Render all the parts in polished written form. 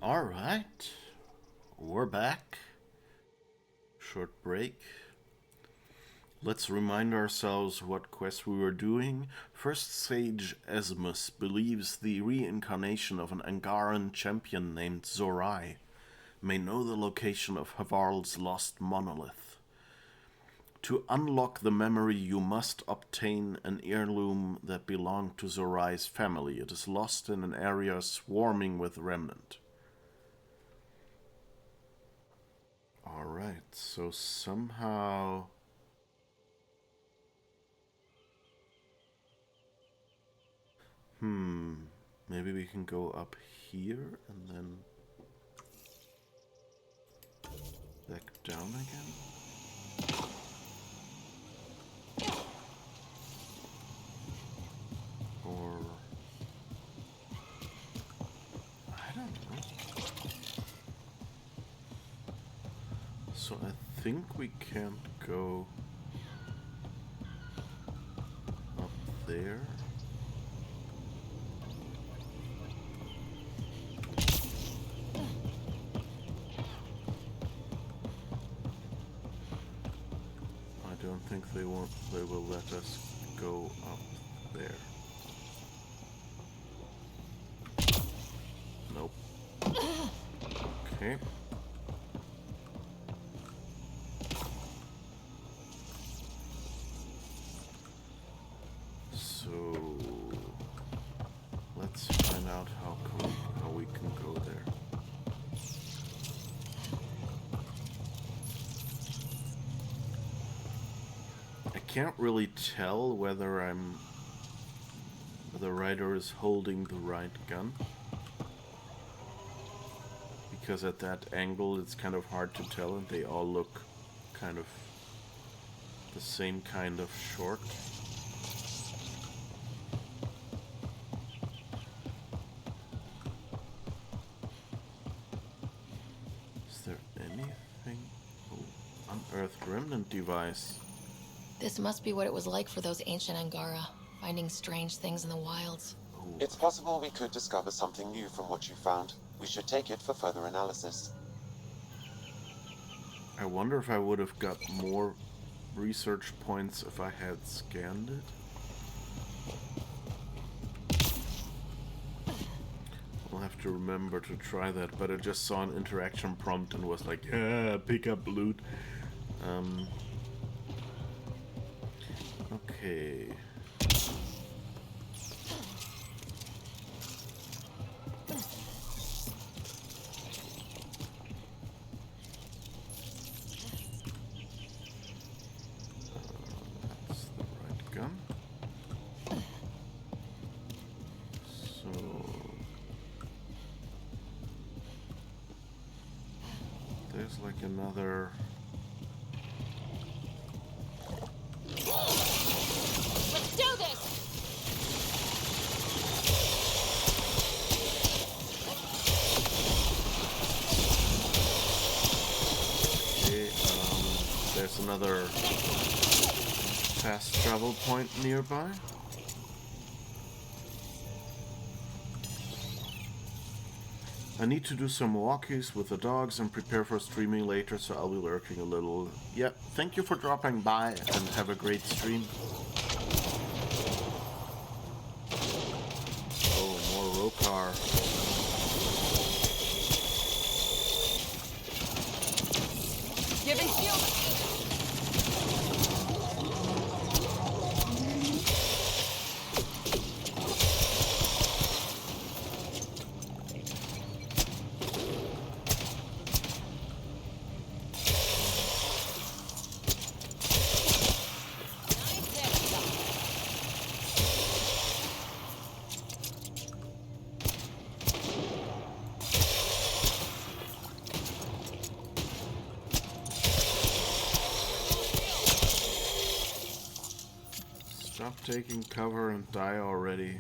Alright, we're back. Short break. Let's remind ourselves what quest we were doing. First Sage Asmus believes the reincarnation of an Angaran champion named Zorai may know the location of Havarl's lost monolith. To unlock the memory, you must obtain an heirloom that belonged to Zorai's family. It is lost in an area swarming with remnant. Alright, so somehow... maybe we can go up here and then back down again? Or... I don't know. So I think we can't go up there. I don't think they will let us go up there. Nope. Okay. So let's find out how we can go there. I can't really tell whether Ryder is holding the right gun, because at that angle it's kind of hard to tell, and they all look kind of the same kind of short. Is there anything? Oh, unearthed remnant device. This must be what it was like for those ancient Angara, finding strange things in the wilds. Ooh. It's possible we could discover something new from what you found. We should take it for further analysis. I wonder if I would have got more research points if I had scanned it. I'll have to remember to try that, but I just saw an interaction prompt and was like, yeah, pick up loot. Okay. That's the right gun. So... there's like another... Let's do this! Okay, there's another fast travel point nearby. I need to do some walkies with the dogs and prepare for streaming later, so I'll be lurking a little. Yeah, thank you for dropping by and have a great stream. Oh, more Rokar. Giving shield! Stop taking cover and die already.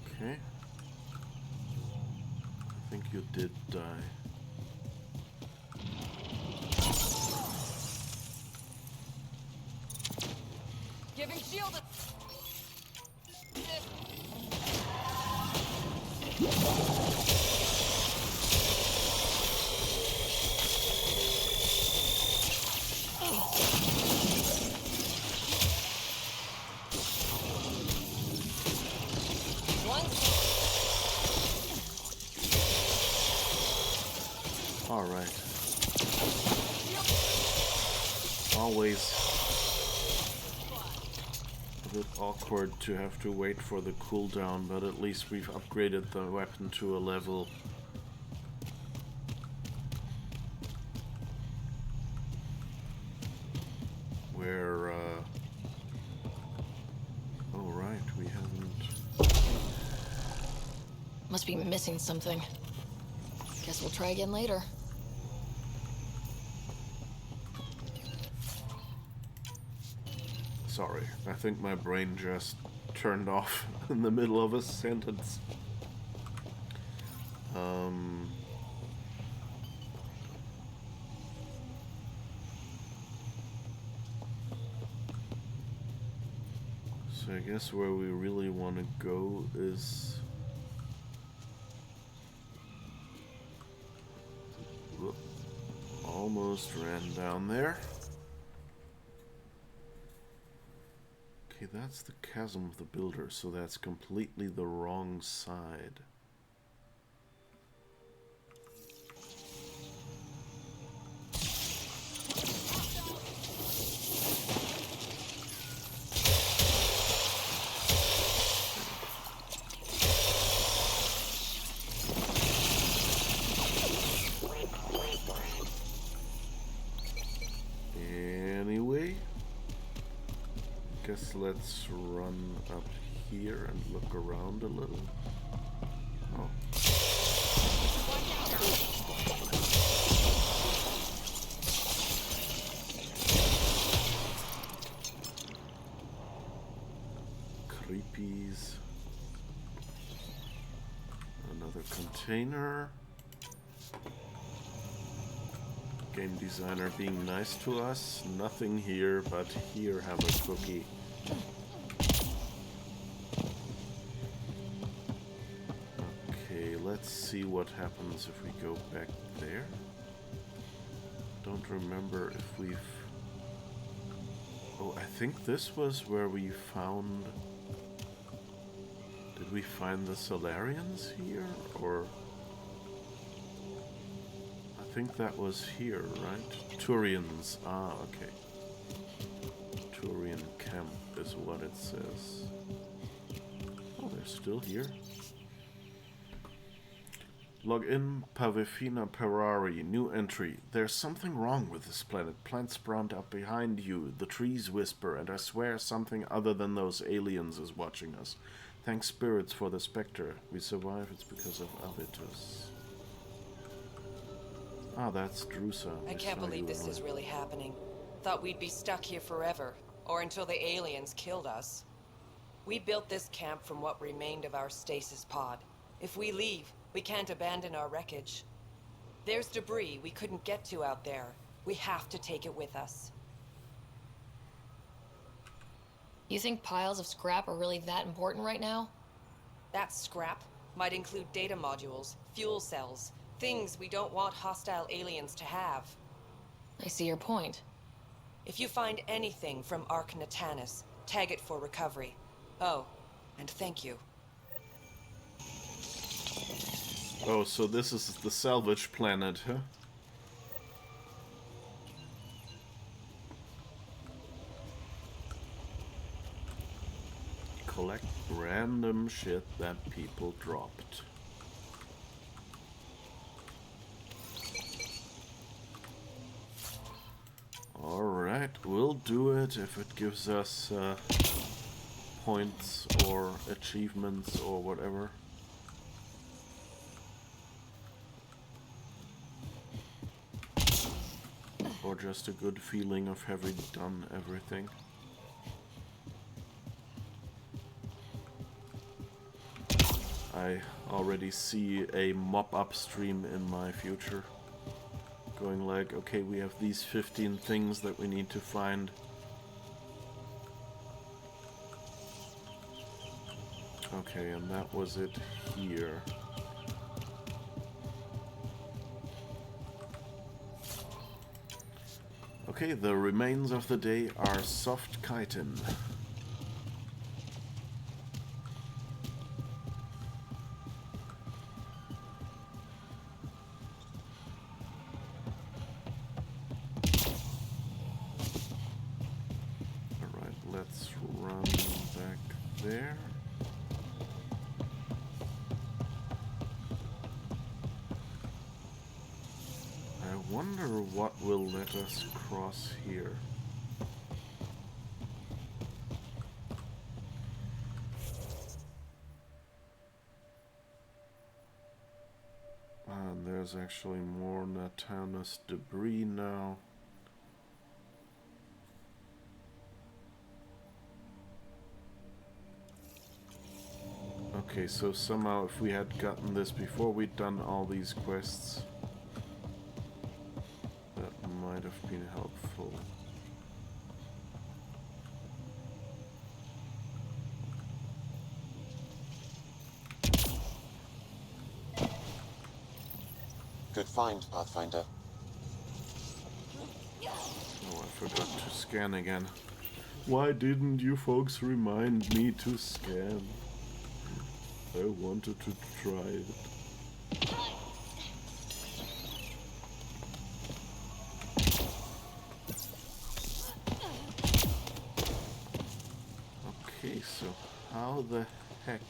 Okay. I think you did die. Giving shield. Alright. Always a bit awkward to have to wait for the cooldown, but at least we've upgraded the weapon to a level where, oh right, we haven't... Must be missing something. Guess we'll try again later. Sorry, I think my brain just turned off in the middle of a sentence. So I guess where we really want to go is... Whoop. Almost ran down there. Okay, that's the Chasm of the Builder, so that's completely the wrong side. Let's run up here and look around a little. Oh. Creepies. Another container. Game designer being nice to us. Nothing here, but here, have a cookie. Okay, let's see what happens if we go back there. Don't remember if we've... Oh, I think this was where we found... Did we find the Solarians here, or... I think that was here, right? Turians. Ah, okay. Turian camp is what it says. Oh, they're still here. Log in, Pavefina Perari. New entry. There's something wrong with this planet. Plants sprout up behind you. The trees whisper, and I swear something other than those aliens is watching us. Thanks spirits for the specter. We survive, it's because of Avitus. Ah, that's Drusa. I can't believe this is really happening. Thought we'd be stuck here forever, or until the aliens killed us. We built this camp from what remained of our stasis pod. If we leave, we can't abandon our wreckage. There's debris we couldn't get to out there. We have to take it with us. You think piles of scrap are really that important right now? That scrap might include data modules, fuel cells, things we don't want hostile aliens to have. I see your point. If you find anything from Ark Natanis, tag it for recovery. Oh, and thank you. Oh, so this is the salvage planet, huh? Collect random shit that people dropped. Alright, we'll do it if it gives us points or achievements or whatever. Or just a good feeling of having done everything. I already see a mop upstream in my future. Going like, okay, we have these 15 things that we need to find. Okay, and that was it here. Okay, the remains of the day are soft chitin. Alright, let's run back there. I wonder what will let us cross here. And there's actually more Natanus debris now. Okay, so somehow if we had gotten this before we'd done all these quests, that might have been helpful. Good find, Pathfinder. Oh, I forgot to scan again. Why didn't you folks remind me to scan? I wanted to try it. Okay, so how the heck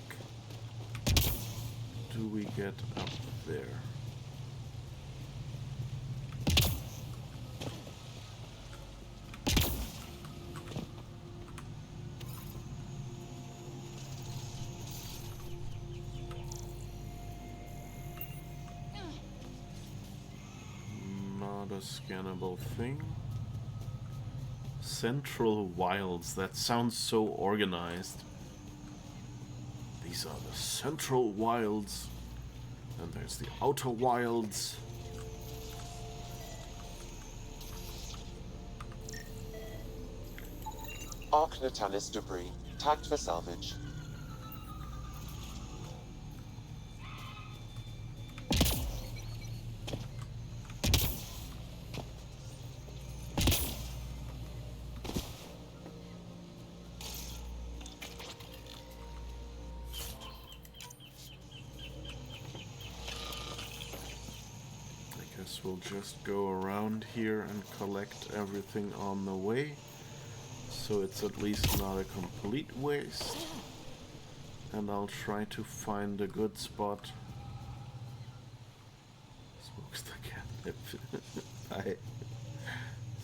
do we get up there? Not a scannable thing. Central Wilds, that sounds so organized. These are the Central Wilds, and there's the Outer Wilds. Arc Natalis debris, tagged for salvage. We'll just go around here and collect everything on the way, so it's at least not a complete waste. And I'll try to find a good spot. Smokes the catnip.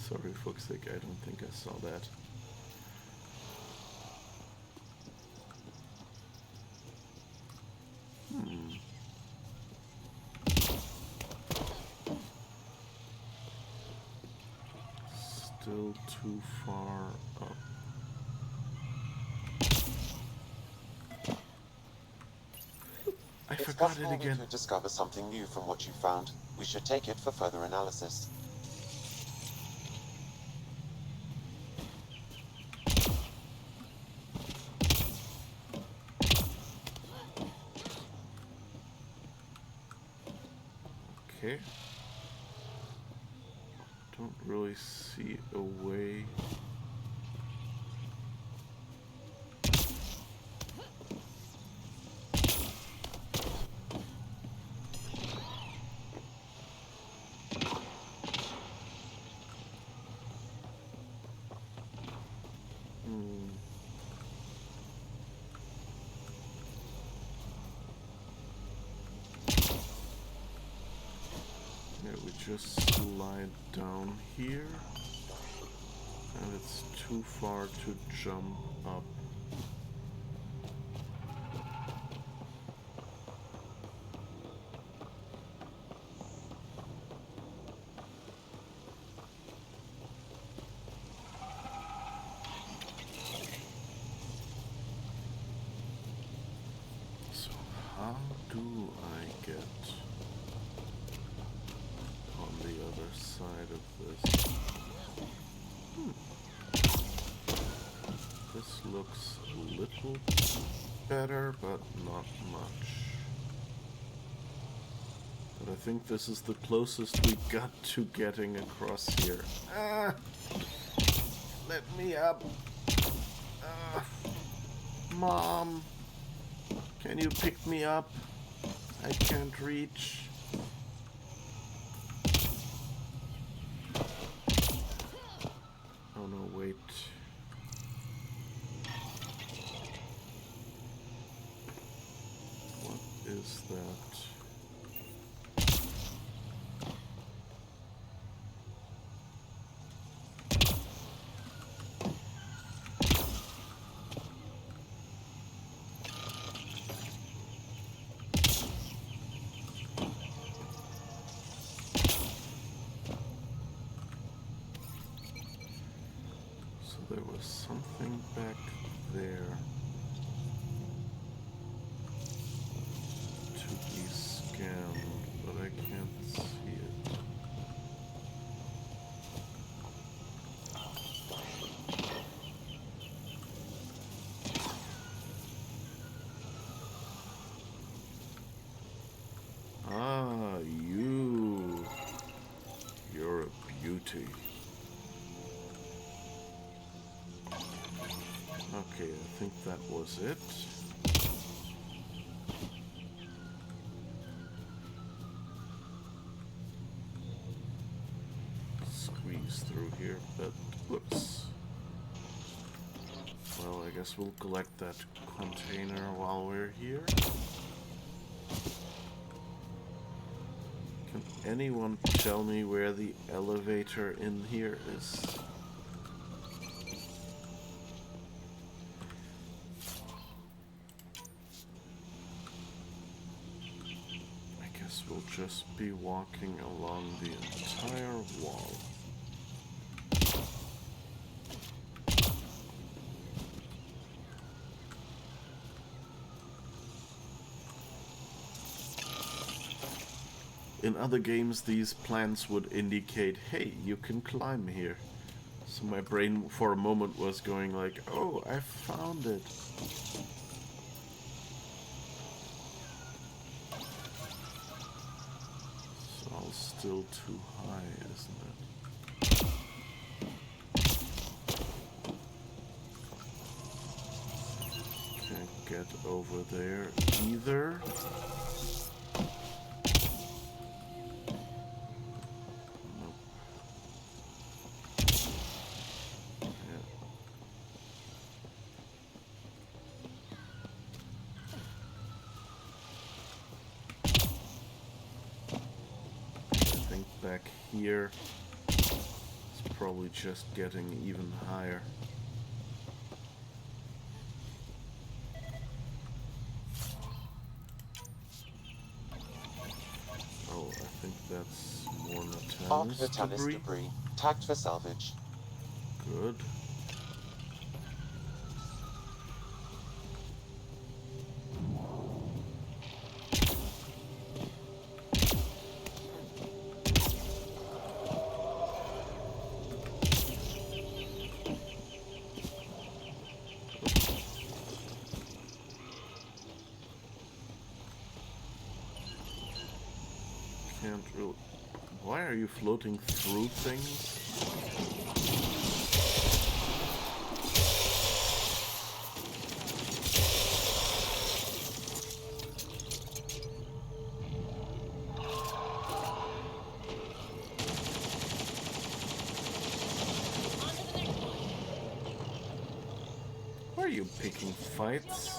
Sorry, fuck's sake, I don't think I saw that. Still too far up. I It's forgot possible it again. we could discover something new from what you found. We should take it for further analysis. Okay. Don't really see a way. We just slide down here, and it's too far to jump up. So how do I get on the other side of this? This looks better, but not much. But I think this is the closest we got to getting across here. Ah! Let me up! Ah! Mom! Can you pick me up? I can't reach. Oh no, wait. What is that? There was something back there to be scanned, but I can't see it. Ah, you're a beauty. Okay, I think that was it. Squeeze through here, but whoops. Well, I guess we'll collect that container while we're here. Can anyone tell me where the elevator in here is? We'll just be walking along the entire wall. In other games, these plants would indicate, hey, you can climb here. So my brain for a moment was going like, oh, I found it. Still too high, isn't it? Can't get over there either. Nope. Yeah. Back here, it's probably just getting even higher. Oh, I think that's more Natanus debris. Tagged for salvage. Good. Can't really... Why are you floating through things? Why are you picking fights?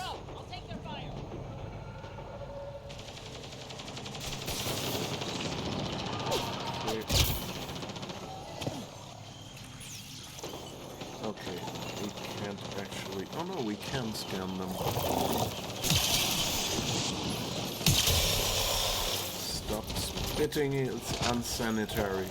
Okay, we can't actually... Oh no, we can scan them. Stop spitting, it's unsanitary.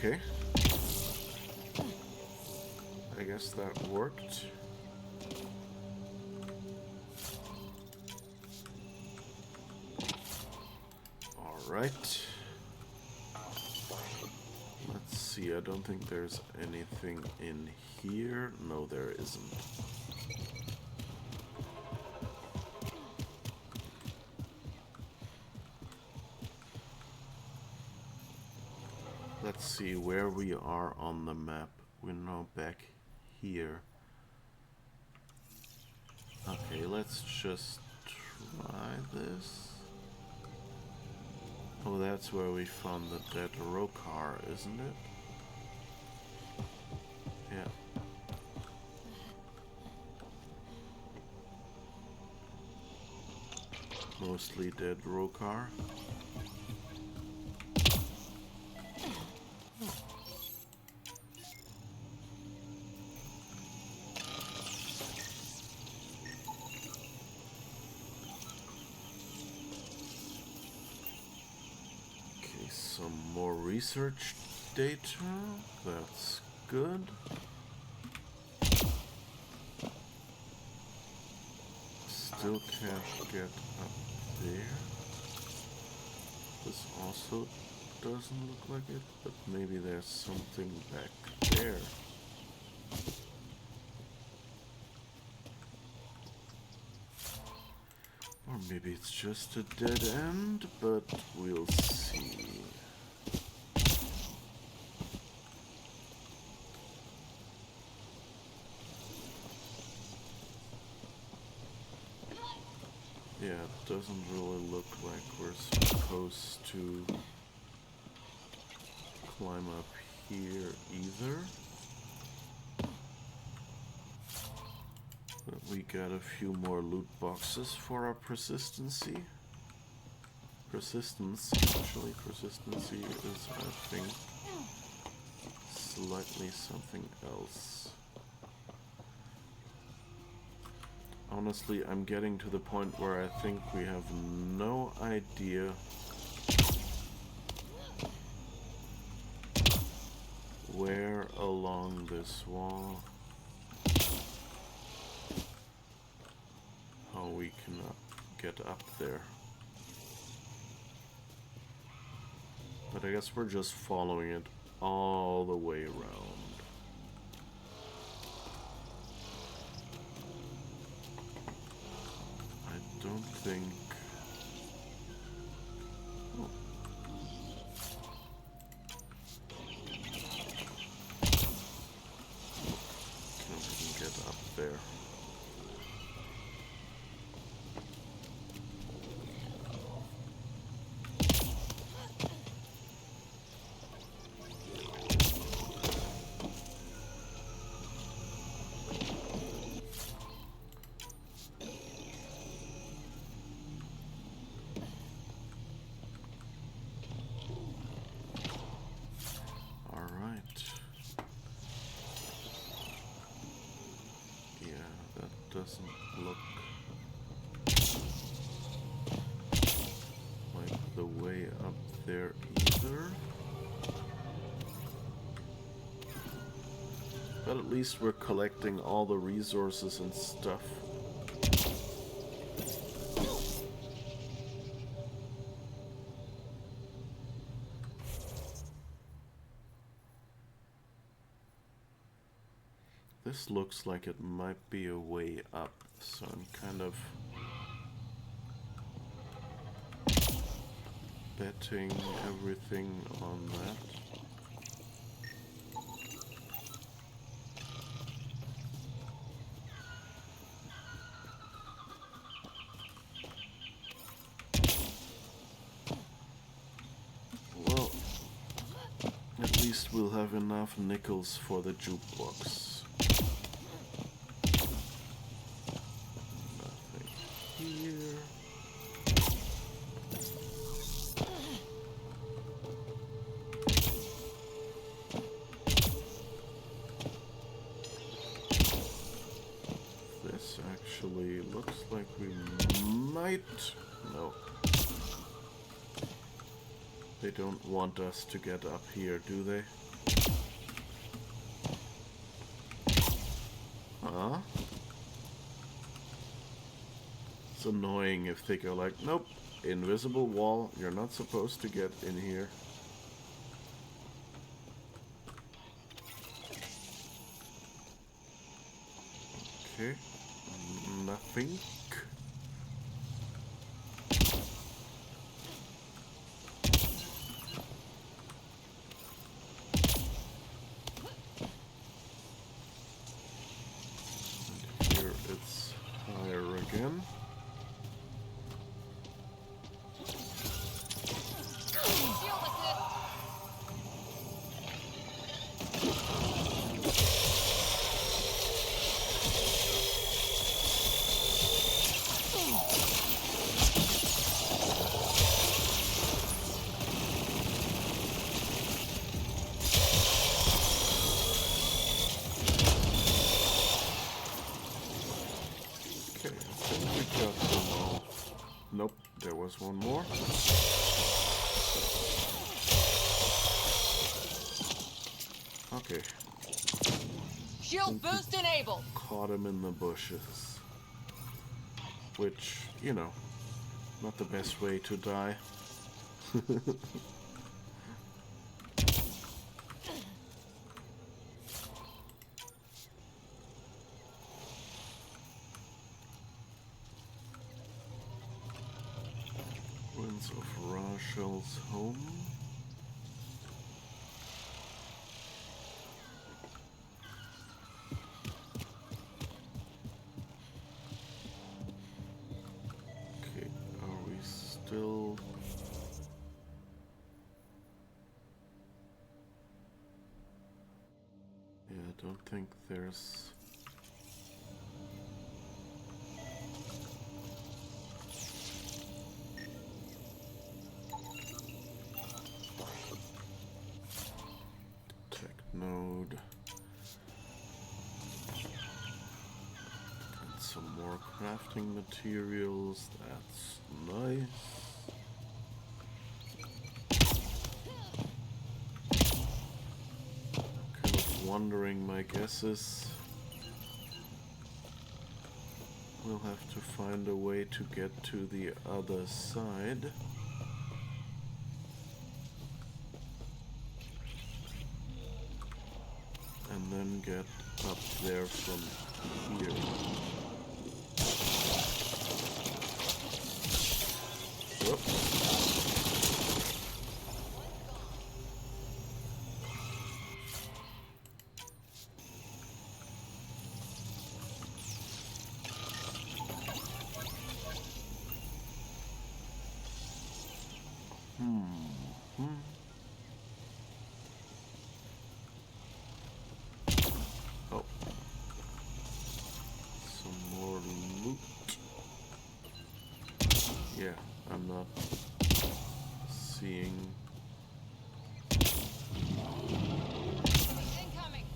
Okay. I guess that worked. Alright. Let's see, I don't think there's anything in here. No, there isn't. Let's see where we are on the map. We're now back here. Okay, let's just try this. Oh, that's where we found the dead Rokar, isn't it? Yeah. Mostly dead Rokar. Some more research data, that's good. Still can't get up there. This also doesn't look like it, but maybe there's something back there. Or maybe it's just a dead end, but we'll see. Yeah, it doesn't really look like we're supposed to climb up here either. But we got a few more loot boxes for our persistency. Actually, persistency is, I think, slightly something else. Honestly, I'm getting to the point where I think we have no idea where along this wall how we can get up there. But I guess we're just following it all the way around. I don't think... Oh. Can't even get up there. Doesn't look like the way up there either. But at least we're collecting all the resources and stuff. This looks like it might be a way up, so I'm kind of betting everything on that. Well, at least we'll have enough nickels for the jukebox. Actually looks like we might... No. They don't want us to get up here, do they? Huh? It's annoying if they go like, nope, invisible wall, you're not supposed to get in here. Okay, nothing. And here it's higher again. Okay, I think we got them all. Nope, there was one more. Okay. Shield boost enabled. Caught him in the bushes. Which, you know, not the best way to die. Ruins of Rashal's home. Okay, are we still... Yeah, I don't think there's... Tech node. And some more crafting materials, that's nice. Kind of wondering, my guess is we'll have to find a way to get to the other side. And then get up there from here. Whoops. Oh. Some more loot. Yeah, I'm not seeing. Incoming.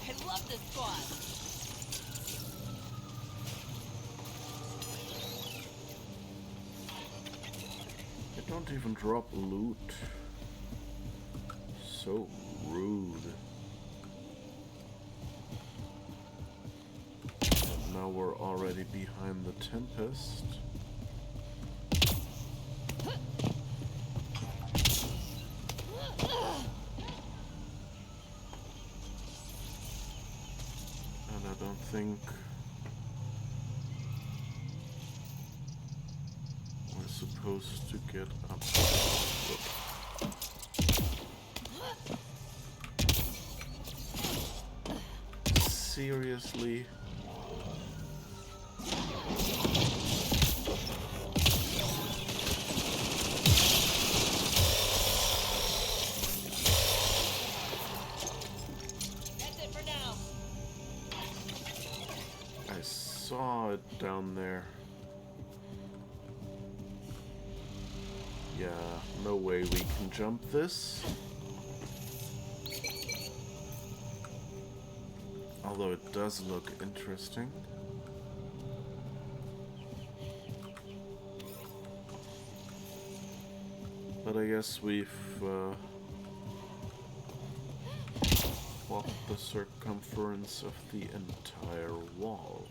I love this spot. They don't even drop loot. So rude. And now we're already behind the Tempest. And I don't think we're supposed to get up. Seriously? That's it for now. I saw it down there. Yeah, no way we can jump this. Although it does look interesting. But I guess we've walked the circumference of the entire wall.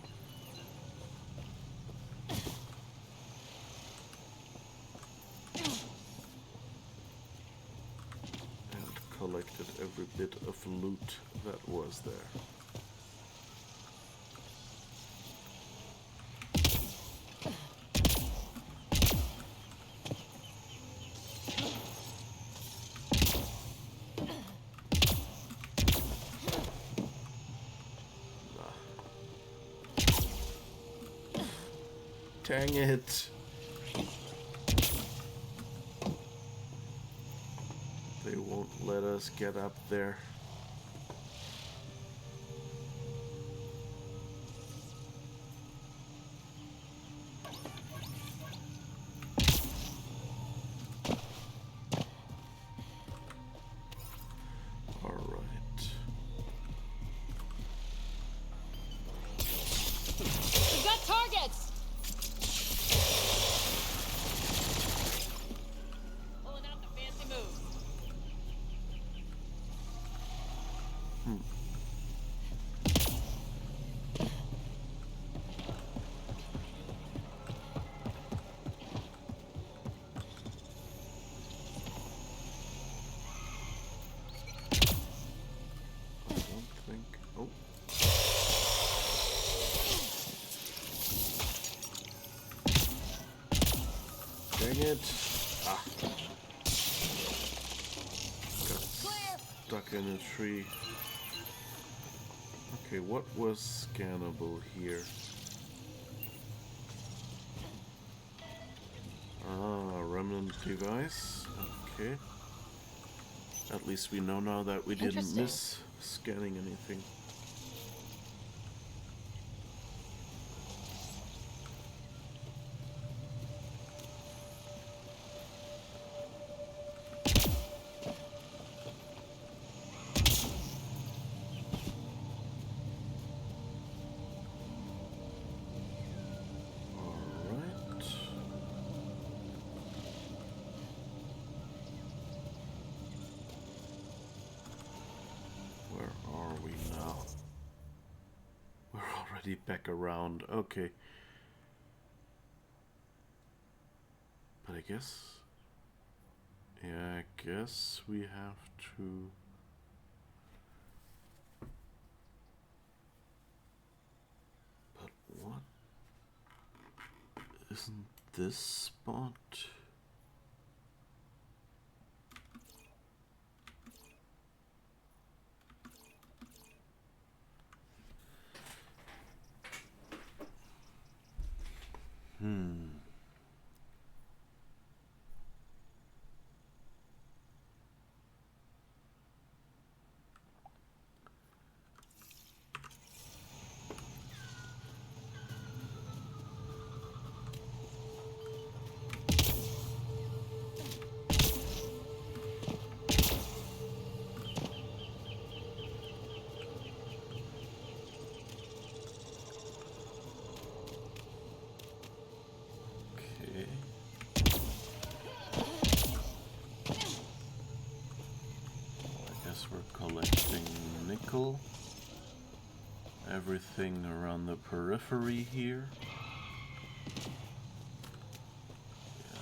And collected every bit of loot that was there. Dang it! They won't let us get up there. Dang it! Ah. Got stuck in a tree. Okay, what was scannable here? Ah, remnant device. Okay. At least we know now that we didn't miss scanning anything. Back around, okay. But I guess, yeah, I guess we have to. But what? Isn't this spot? Collecting nickel. Everything around the periphery here. Yeah,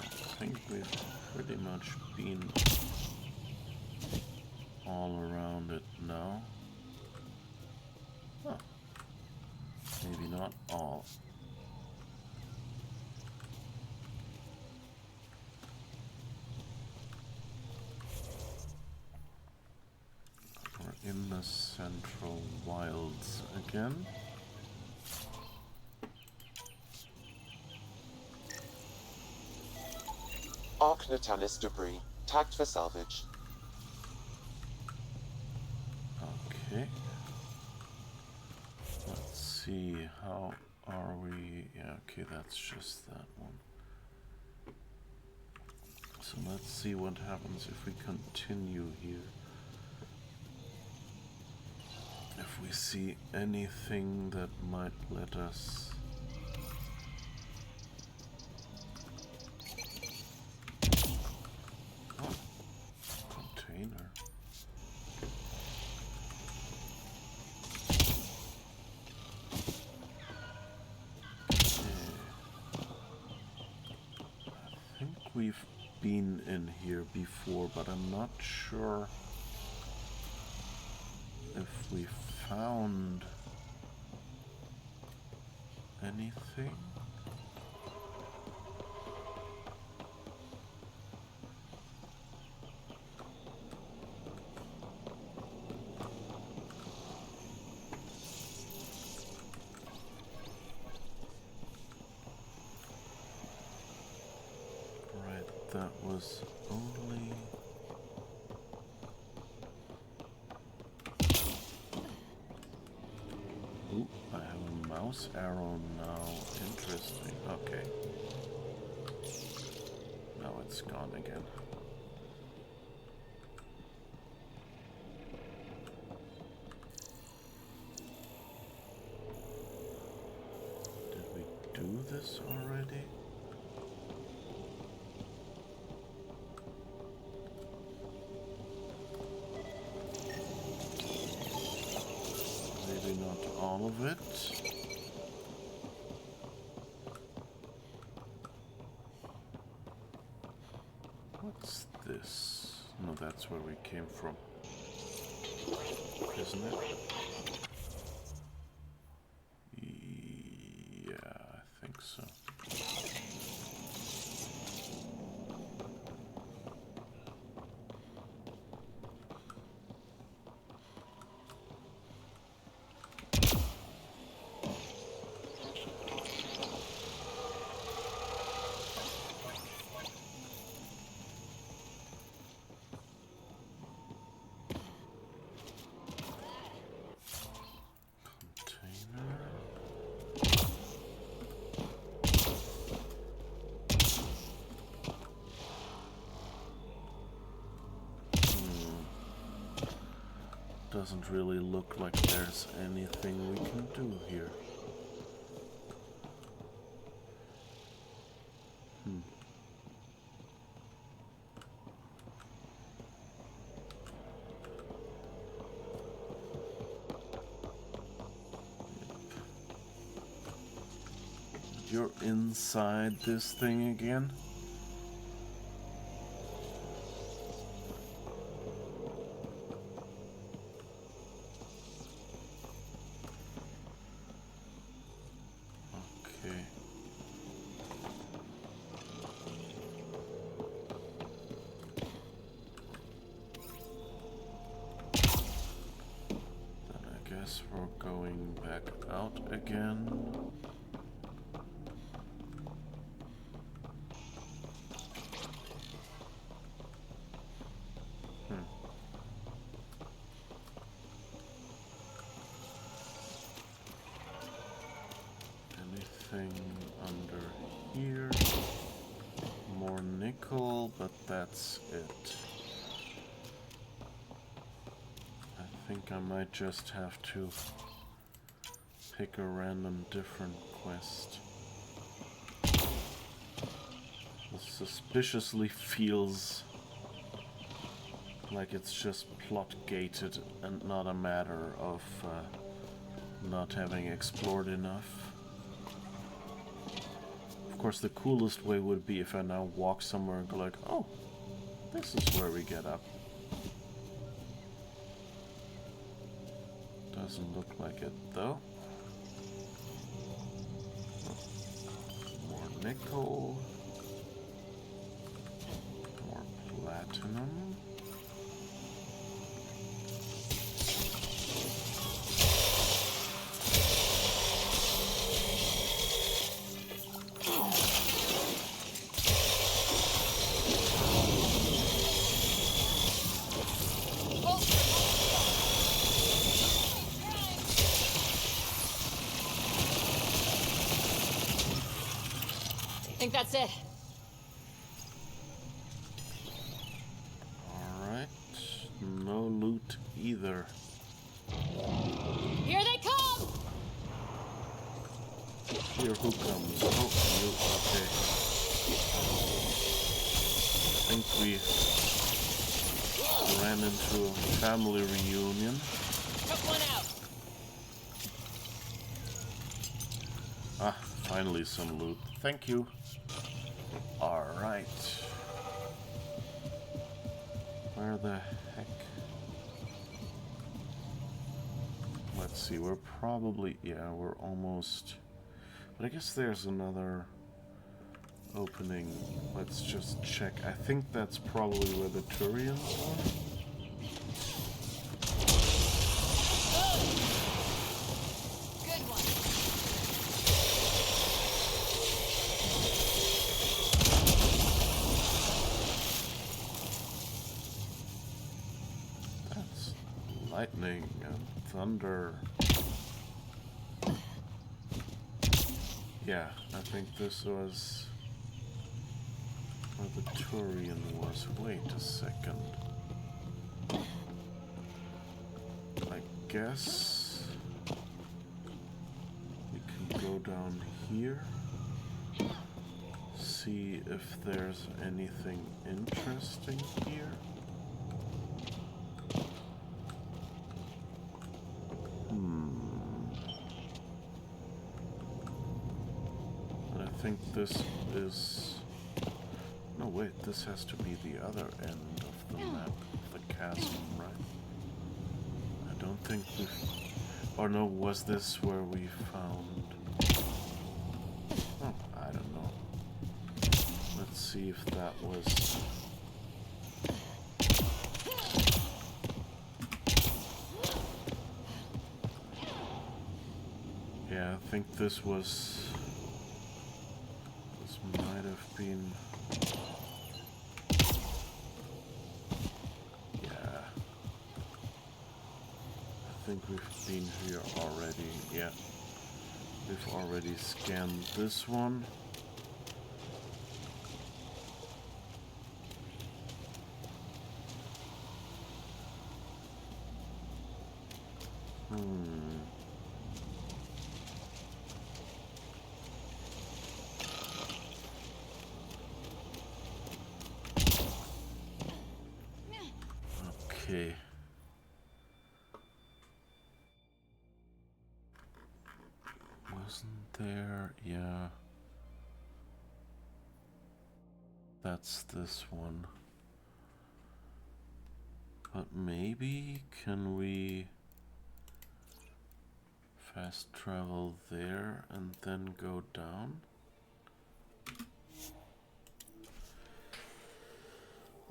I think we've pretty much been all around it now. Huh. Maybe not all. In the central wilds again. Arc Natalis debris, tagged for salvage. Okay. Let's see, how are we? Yeah, okay, that's just that one. So let's see what happens if we continue here. If we see anything that might let us we've been in here before, but I'm not sure if we found anything. That was only... Ooh, I have a mouse arrow now. Interesting. Okay. Now it's gone again. Did we do this already? Not all of it. What's this? No, that's where we came from, isn't it? Yeah, I think so. Doesn't really look like there's anything we can do here. You're inside this thing again? We're going back out again. Anything under here? More nickel, but that's it. I think I might just have to pick a random different quest. It suspiciously feels like it's just plot gated and not a matter of not having explored enough. Of course, the coolest way would be if I now walk somewhere and go like, oh, this is where we get up. Doesn't look like it though. More nickel. More platinum. I think that's it. Alright. No loot either. Here they come! Here, who comes? Oh, you. Okay. I think we ran into a family reunion. Took one out. Ah, finally some loot. Thank you. Alright. Where the heck? Let's see, we're probably... yeah, we're almost... but I guess there's another opening. Let's just check. I think that's probably where the Turians are. Lightning and thunder. Yeah, I think this was where the Turian was. Wait a second. I guess we can go down here. See if there's anything interesting here. I think this is... no, wait, this has to be the other end of the map, of the chasm, right? I don't think we've... or no, was this where we found... oh, I don't know. Let's see if that was... yeah, I think this was... might have been... yeah. I think we've been here already, yeah. We've already scanned this one. Okay. Wasn't there? Yeah. That's this one. But maybe can we fast travel there and then go down?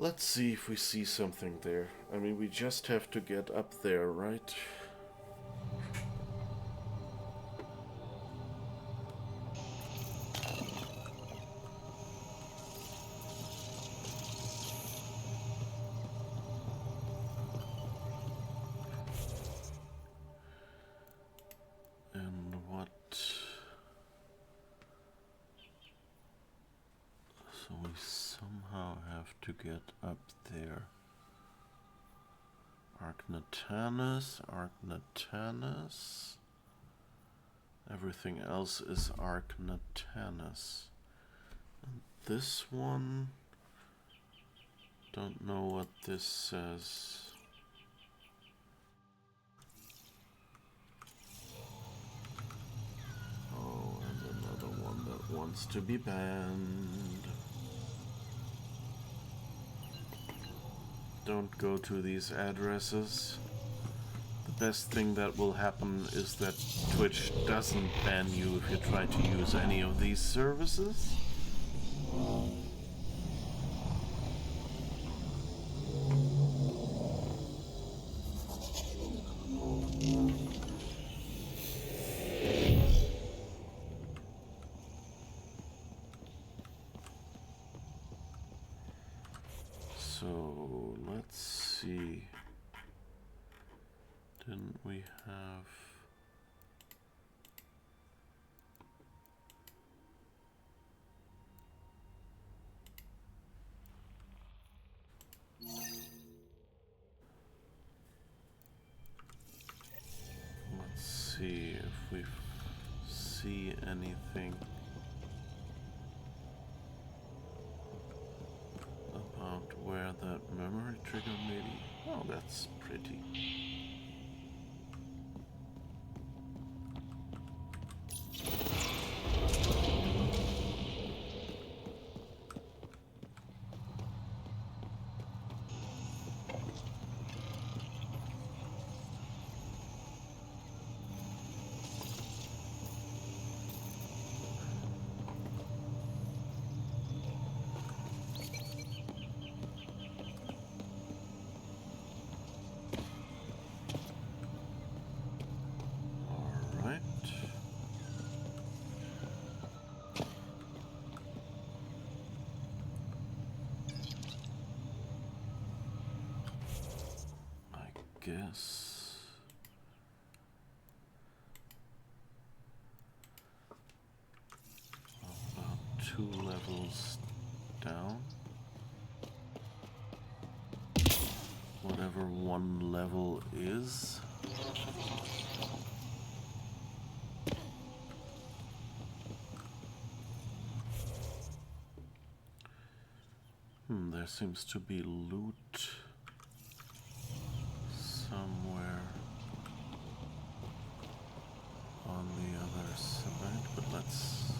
Let's see if we see something there. I mean, we just have to get up there, right? And what... so we somehow have to get up there. Arcnatanus, Arcnatanus. Everything else is Arcnatanus. And this one... don't know what this says. Oh, and another one that wants to be banned. Don't go to these addresses. The best thing that will happen is that Twitch doesn't ban you if you try to use any of these services. So let's see. Didn't we have... let's see if we see anything about where that memory trigger maybe... oh, that's pretty. guess. About 2 levels down. Whatever 1 level is. There seems to be loot somewhere on the other side, but let's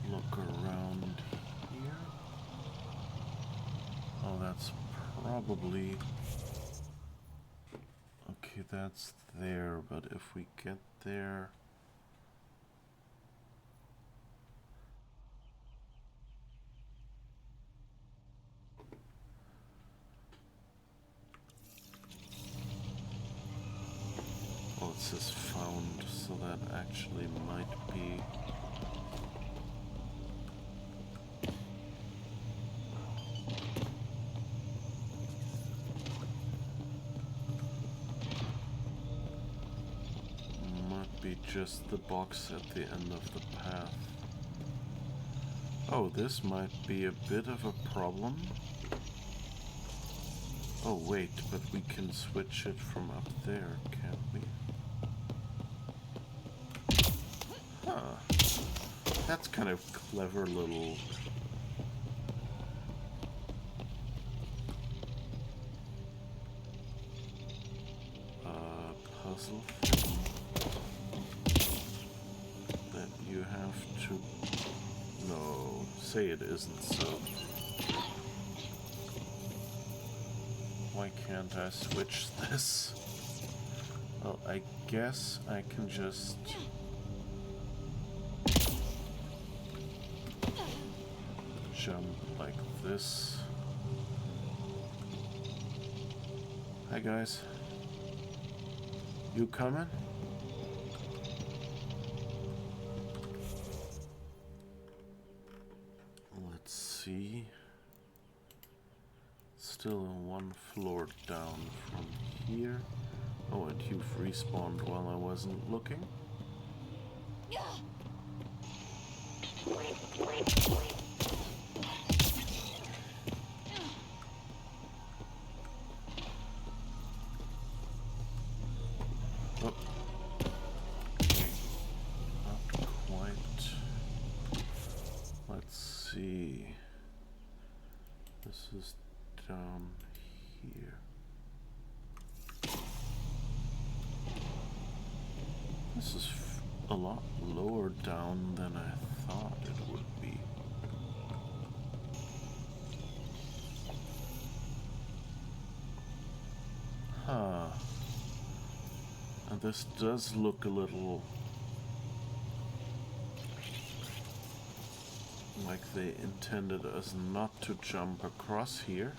look around here. Oh, that's probably... Okay, that's there, but if we get there... Oh, it says found, so that actually might be... Might be just the box at the end of the path. Oh, this might be a bit of a problem. Oh wait, but we can switch it from up there, can't we? Huh. That's kind of clever little... puzzle thing that you have to... No, say it isn't so. Why can't I switch this? Well, I guess I can just... jump like this. Hi guys. You coming? Let's see. Still 1 floor down from here. Oh, and you've respawned while I wasn't looking. Oh. Not quite. Let's see. This is down here. This is a lot lower down than I thought it would be. Huh. And this does look a little like they intended us not to jump across here.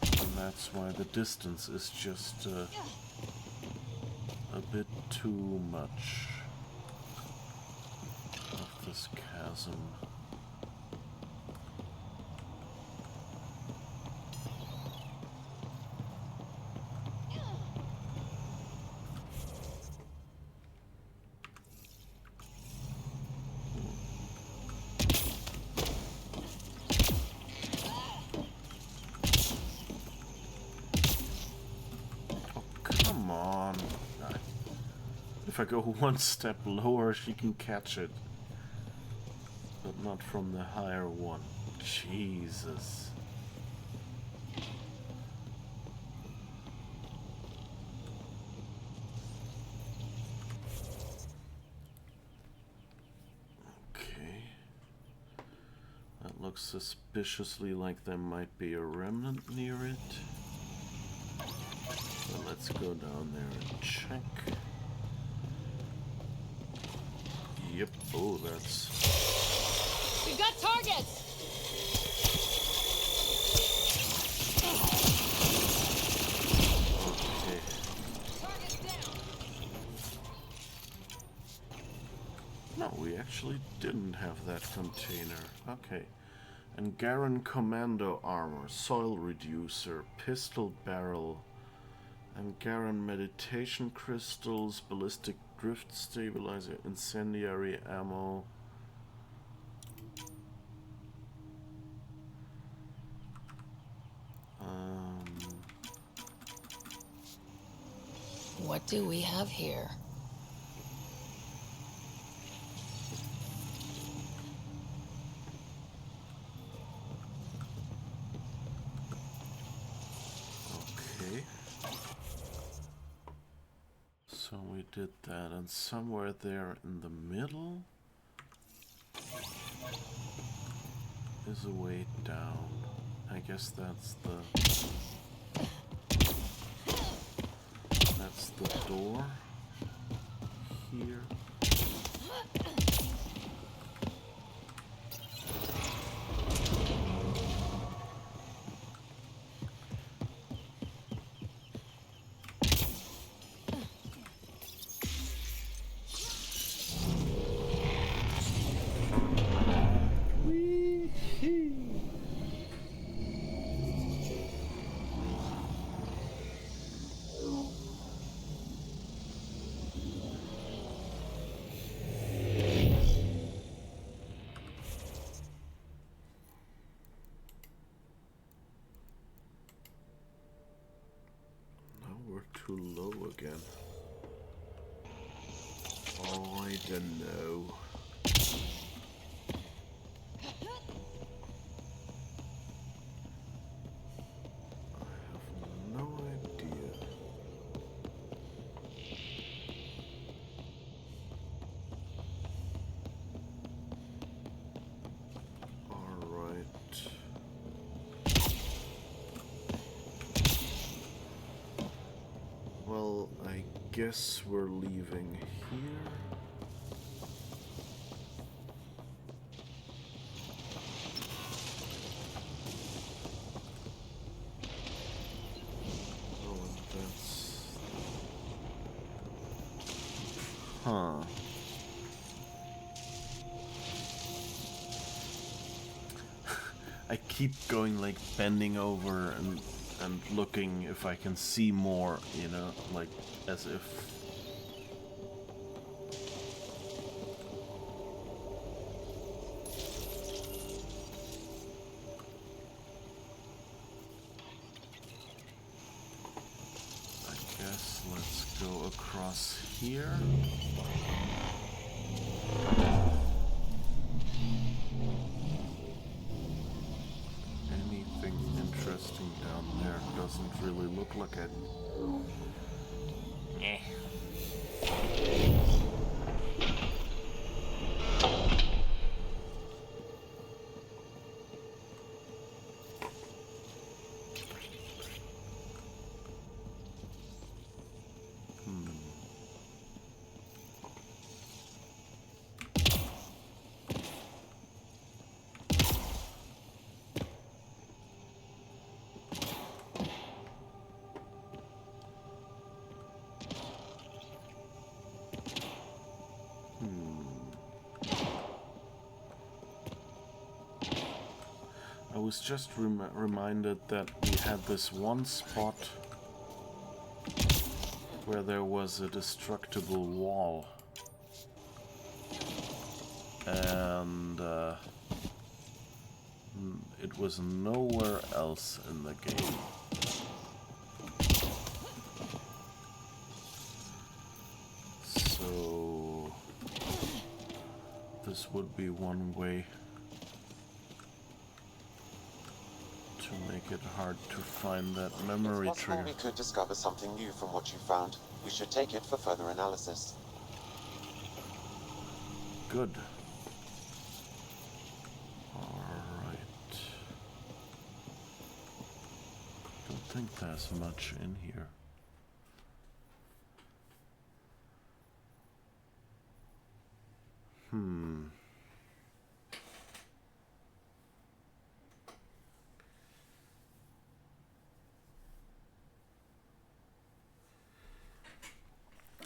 And that's why the distance is just a bit too much of this chasm. If I go 1 step lower, she can catch it. But not from the higher one. Jesus. Okay. That looks suspiciously like there might be a remnant near it. So let's go down there and check. Yep. Oh, that's... We've got targets! Okay. Targets down! No, we actually didn't have that container. Okay. And Garen Commando Armor, Soil Reducer, Pistol Barrel, and Garen Meditation Crystals, Ballistic Drift Stabilizer, Incendiary Ammo. What do we have here? Okay. So we did that, and somewhere there in the middle is a way down. I guess that's the door here. Too low again. Oh, I don't know. I have no idea. All right. Well, I guess we're leaving here. Oh, and that's... Huh. I keep going, like, bending over and looking if I can see more, you know, like as if I guess let's go across here. Anything interesting down there? Doesn't really look like it. I was just reminded that we had this one spot where there was a destructible wall, and it was nowhere else in the game. So this would be one way to make it hard to find that memory It's possible trigger. we could discover something new from what you found. We should take it for further analysis. Good. Alright. Don't think there's much in here.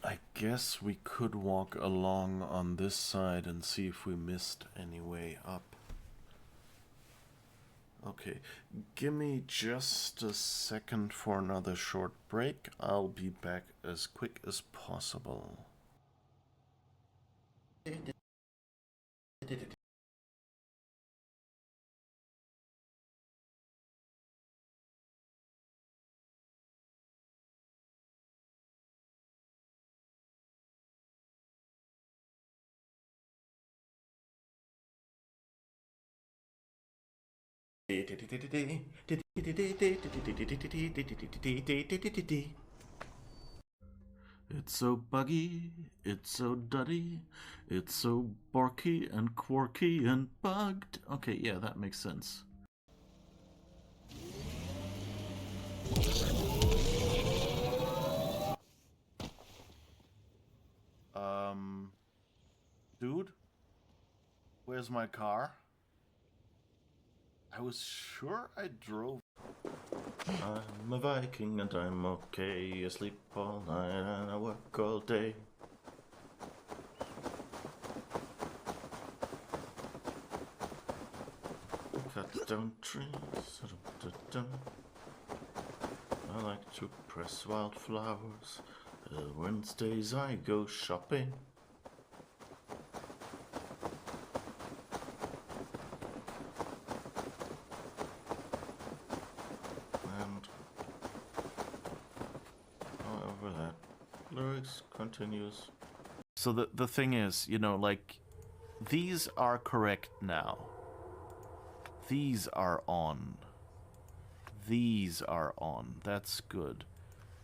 I guess we could walk along on this side and see if we missed any way up. Okay, give me just a second for another short break. I'll be back as quick as possible. It's so buggy, it's so duddy, it's so barky and quirky and bugged. Okay, yeah, that makes sense. Dude, where's my car? I was sure I drove. I'm a Viking and I'm okay. I sleep all night and I work all day. Cut down trees. I like to press wildflowers. Wednesdays I go shopping. Lyrics continues. So the thing is, you know, like, these are correct now. These are on. These are on. That's good.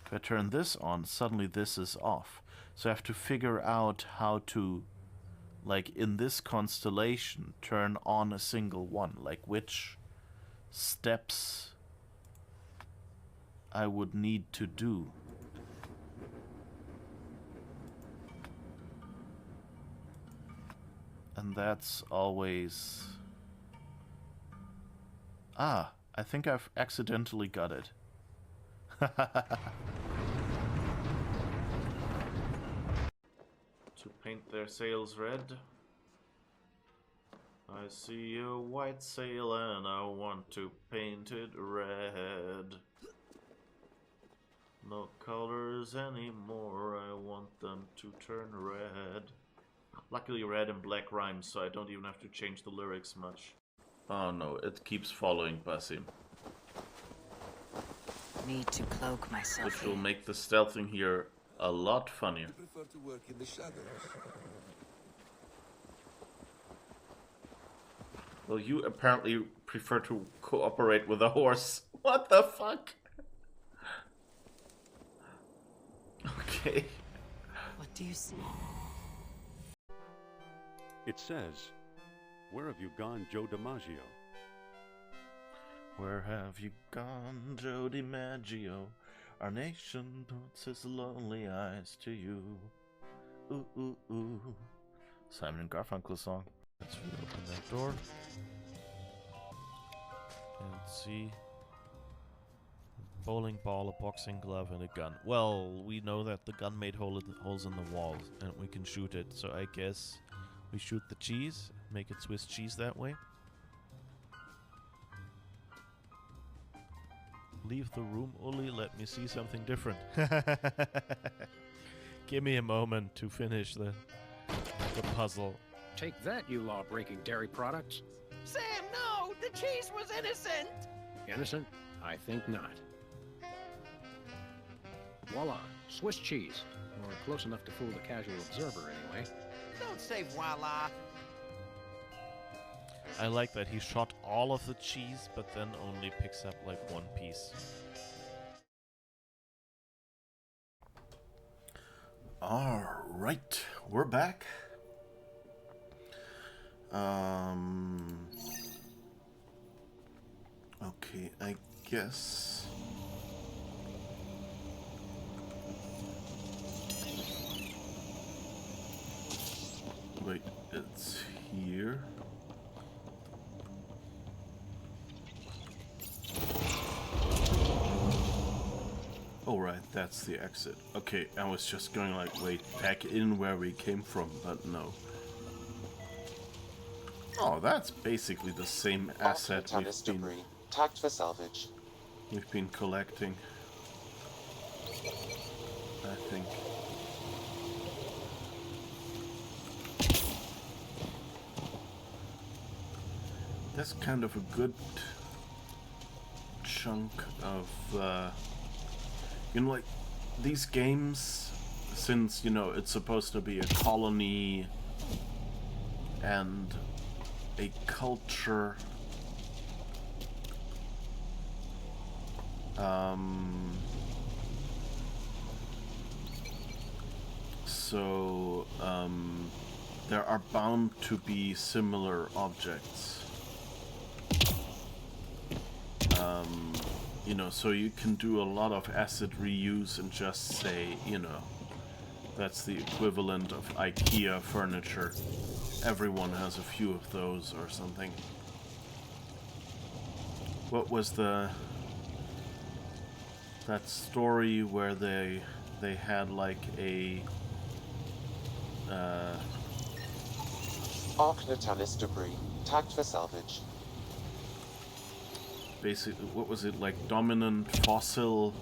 If I turn this on, suddenly this is off. So I have to figure out how to, like, in this constellation, turn on a single one. Like, which steps I would need to do. And that's always... Ah, I think I've accidentally got it. To paint their sails red. I see a white sail and I want to paint it red. No colors anymore, I want them to turn red. Luckily red and black rhymes, so I don't even have to change the lyrics much. Oh no, it keeps following Basim. Need to cloak myself. Which will make the stealthing here a lot funnier. I prefer to work in the shadows. Well, you apparently prefer to cooperate with a horse. What the fuck? Okay. What do you see? It says, "Where have you gone, Joe DiMaggio?" Where have you gone, Joe DiMaggio? Our nation puts its lonely eyes to you. Ooh, ooh, ooh. Simon and Garfunkel song. Let's reopen that door. And see. Bowling ball, a boxing glove, and a gun. Well, we know that the gun made holes in the walls, and we can shoot it, so I guess we shoot the cheese, make it Swiss cheese that way. Leave the room, Uli, let me see something different. Give me a moment to finish the puzzle. Take that, you law-breaking dairy products. Sam, no! The cheese was innocent! Innocent? I think not. Voila, Swiss cheese. Or close enough to fool the casual observer, anyway. Don't say voila. I like that he shot all of the cheese, but then only picks up like one piece. Alright, we're back. Okay, I guess... Wait, it's here? Oh right, that's the exit. Okay, I was just going like, wait, back in where we came from, but no. Oh, that's basically the same asset Tennis debris. Tagged for salvage. we've been collecting, I think. That's kind of a good chunk of, you know, like, these games, since, you know, it's supposed to be a colony and a culture, so there are bound to be similar objects. You know, so you can do a lot of asset reuse and just say, you know, that's the equivalent of IKEA furniture. Everyone has a few of those or something. What was that story where they had like a Arc Natalis debris. Tagged for salvage. basically, what was it, like dominant fossil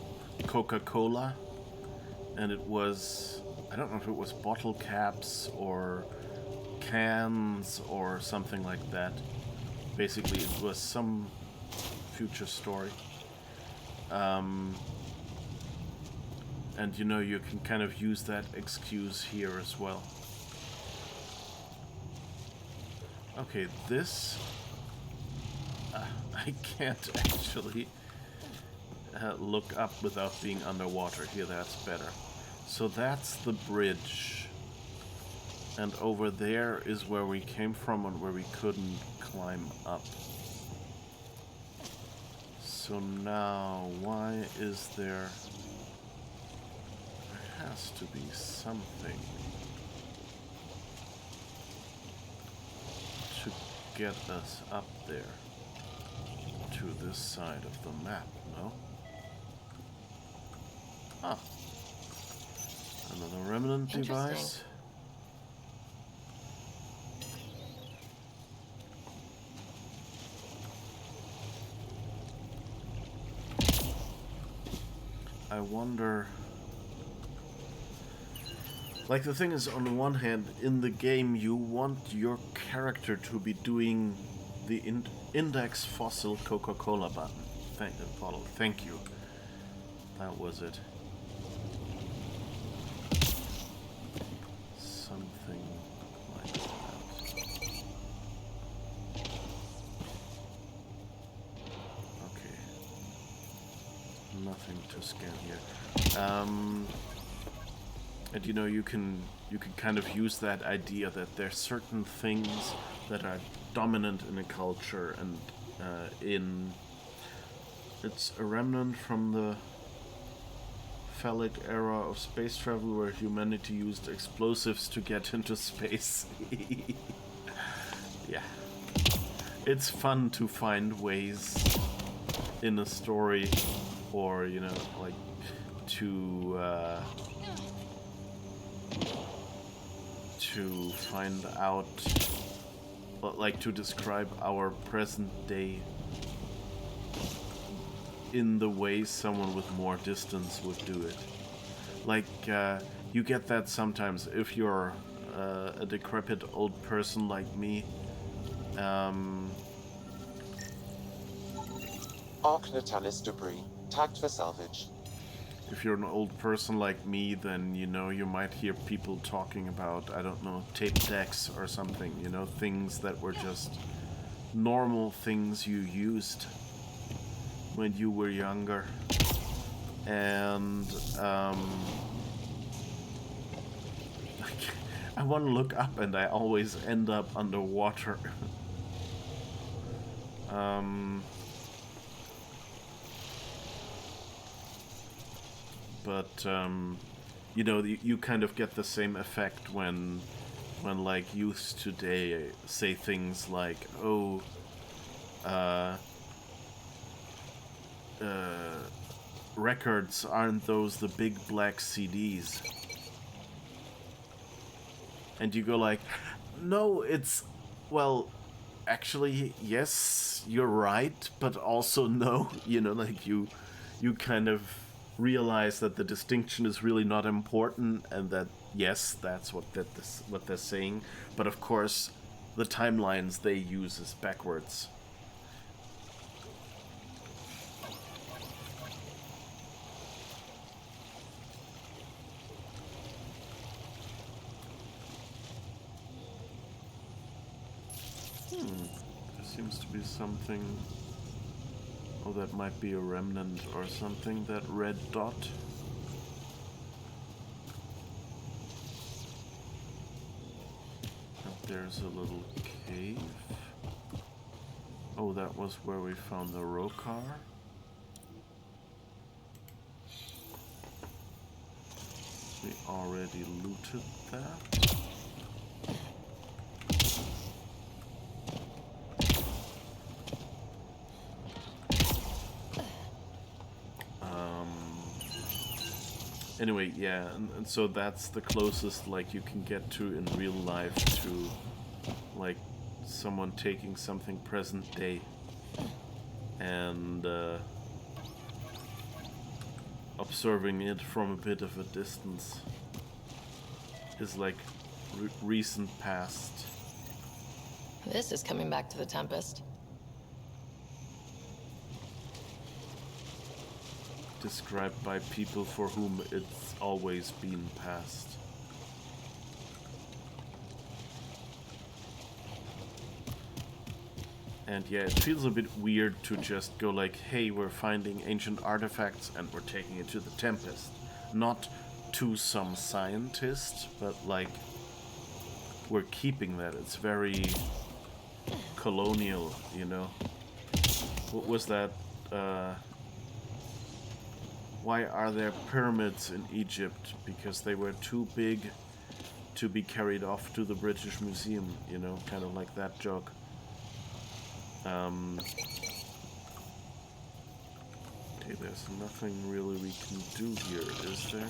Coca-Cola? And it was, I don't know if it was bottle caps or cans or something like that. Basically, it was some future story. And you know, you can kind of use that excuse here as well. Okay, this... I can't actually look up without being underwater. Here, that's better. So that's the bridge. And over there is where we came from and where we couldn't climb up. So now, why is there... There has to be something to get us up there. To this side of the map, no? Ah. Another remnant device. I wonder... Like, the thing is, on one hand, in the game, you want your character to be doing the index fossil Coca-Cola button. Thank you. That was it. Something like that. Okay. Nothing to scan here. And you know, you can kind of use that idea that there's certain things that are dominant in a culture, and it's a remnant from the phallic era of space travel where humanity used explosives to get into space. Yeah. It's fun to find ways in a story, or, you know, like, to find out, like, to describe our present day in the way someone with more distance would do it. Like, you get that sometimes if you're a decrepit old person like me. Arc Natalis debris. Tagged for salvage. If you're an old person like me, then, you know, you might hear people talking about, I don't know, tape decks or something, you know, things that were just normal things you used when you were younger. And, I want to look up and I always end up underwater. But, you know, you kind of get the same effect when like, youths today say things like, oh, records, aren't those the big black CDs? And you go like, no, it's, well, actually, yes, you're right, but also no. You know, like you kind of realize that the distinction is really not important, and that yes, that's what what they're saying. But of course, the timelines they use is backwards. There seems to be something. Oh, that might be a remnant or something, that red dot. And there's a little cave. Oh, that was where we found the Rokar. We already looted that. Anyway, yeah, and so that's the closest like you can get to in real life to like someone taking something present day and observing it from a bit of a distance is like recent past. This is coming back to the Tempest. Described by people for whom it's always been past. And yeah, it feels a bit weird to just go like, hey, we're finding ancient artifacts and we're taking it to the Tempest. Not to some scientist, but like, we're keeping that. It's very colonial, you know? What was that, why are there pyramids in Egypt? Because they were too big to be carried off to the British Museum, you know, kind of like that joke. Okay, there's nothing really we can do here, is there?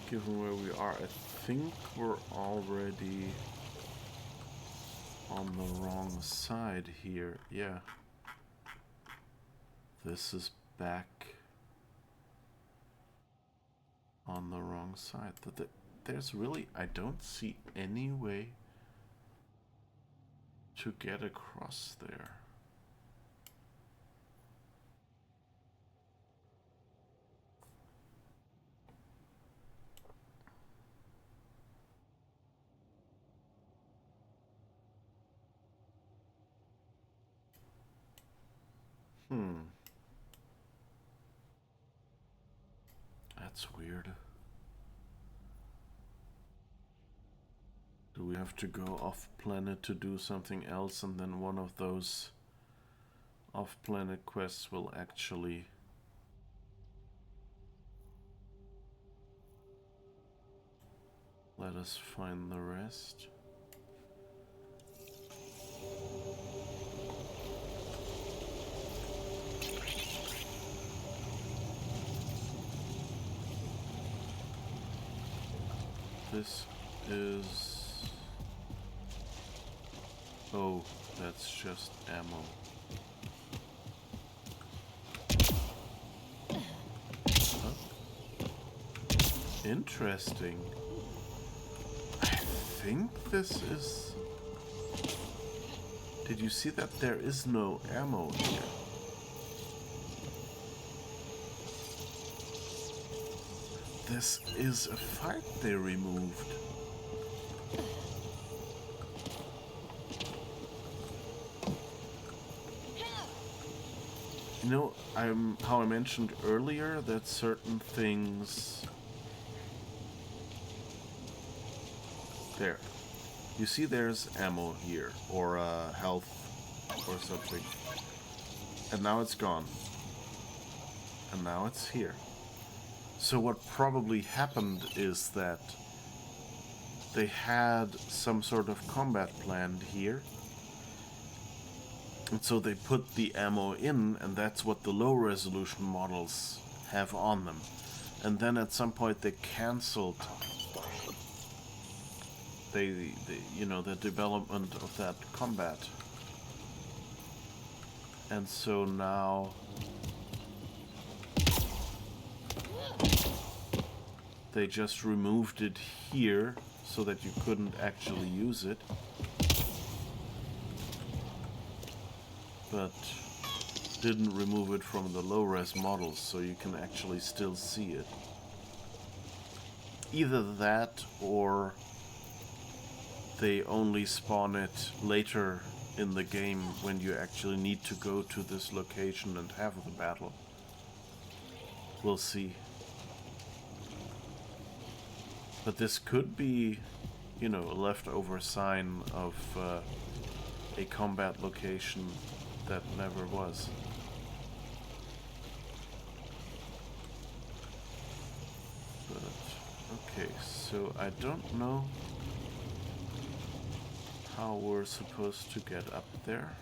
Given where we are, I think we're already on the wrong side here. Yeah. This is back on the wrong side. There's really, I don't see any way to get across there. That's weird. Do we have to go off planet to do something else, and then one of those off planet quests will actually let us find the rest? This is... Oh, that's just ammo. Huh? Interesting. I think this is... Did you see that there is no ammo here? This is a fight they removed. You know, how I mentioned earlier that certain things There. You see there's ammo here, or health, or something. And now it's gone. And now it's here. So what probably happened is that they had some sort of combat planned here. And so they put the ammo in, and that's what the low resolution models have on them. And then at some point they cancelled the development of that combat. And so now they just removed it here so that you couldn't actually use it. But didn't remove it from the low-res models, so you can actually still see it. Either that, or they only spawn it later in the game when you actually need to go to this location and have the battle. We'll see. But this could be, a leftover sign of a combat location that never was. But, okay, so I don't know how we're supposed to get up there.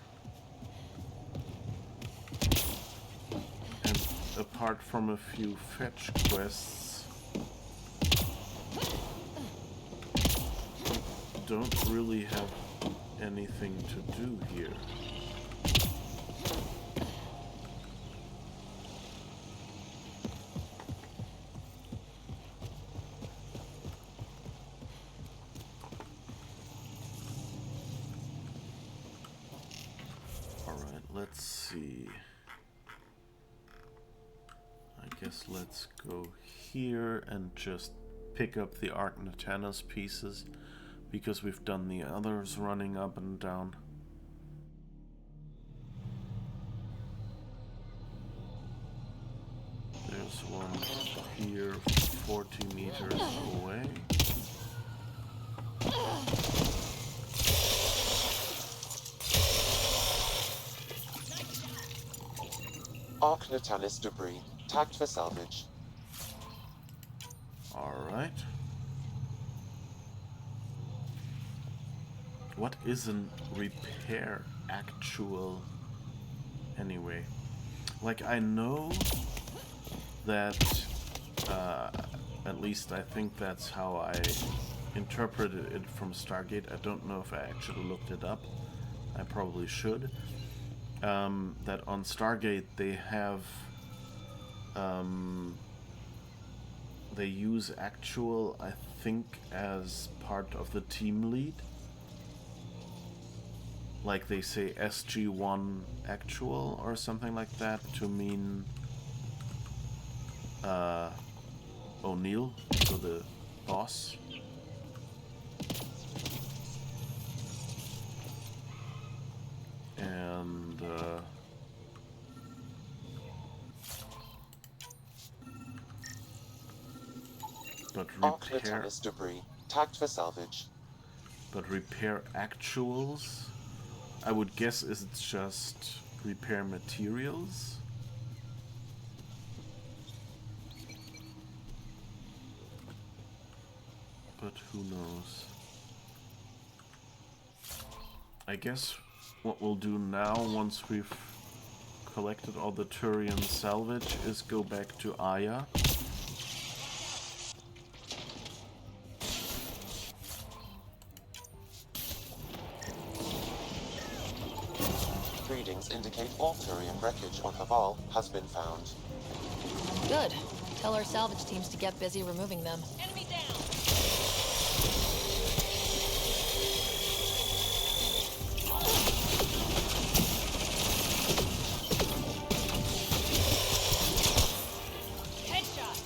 And apart from a few fetch quests, don't really have anything to do here. Alright, let's see. I guess let's go here and just pick up the Arc Natanus pieces, because we've done the others running up and down. There's one here 40 meters away. Arc Natanus debris, tagged for salvage. Alright. What is an repair actual anyway? Like, I know that, at least I think that's how I interpreted it from Stargate. I don't know if I actually looked it up. I probably should. That on Stargate they have, they use actual, I think, as part of the team lead. Like they say SG-1 actual or something like that to mean O'Neill, so the boss. And but Arc repair, Natanus debris, tagged for salvage. but repair actuals, I would guess it's just repair materials. But who knows? I guess what we'll do now, once we've collected all the Turian salvage, is go back to Aya. Readings indicate all Turian wreckage on Havarl has been found. Good. Tell our salvage teams to get busy removing them. Enemy down! Headshot!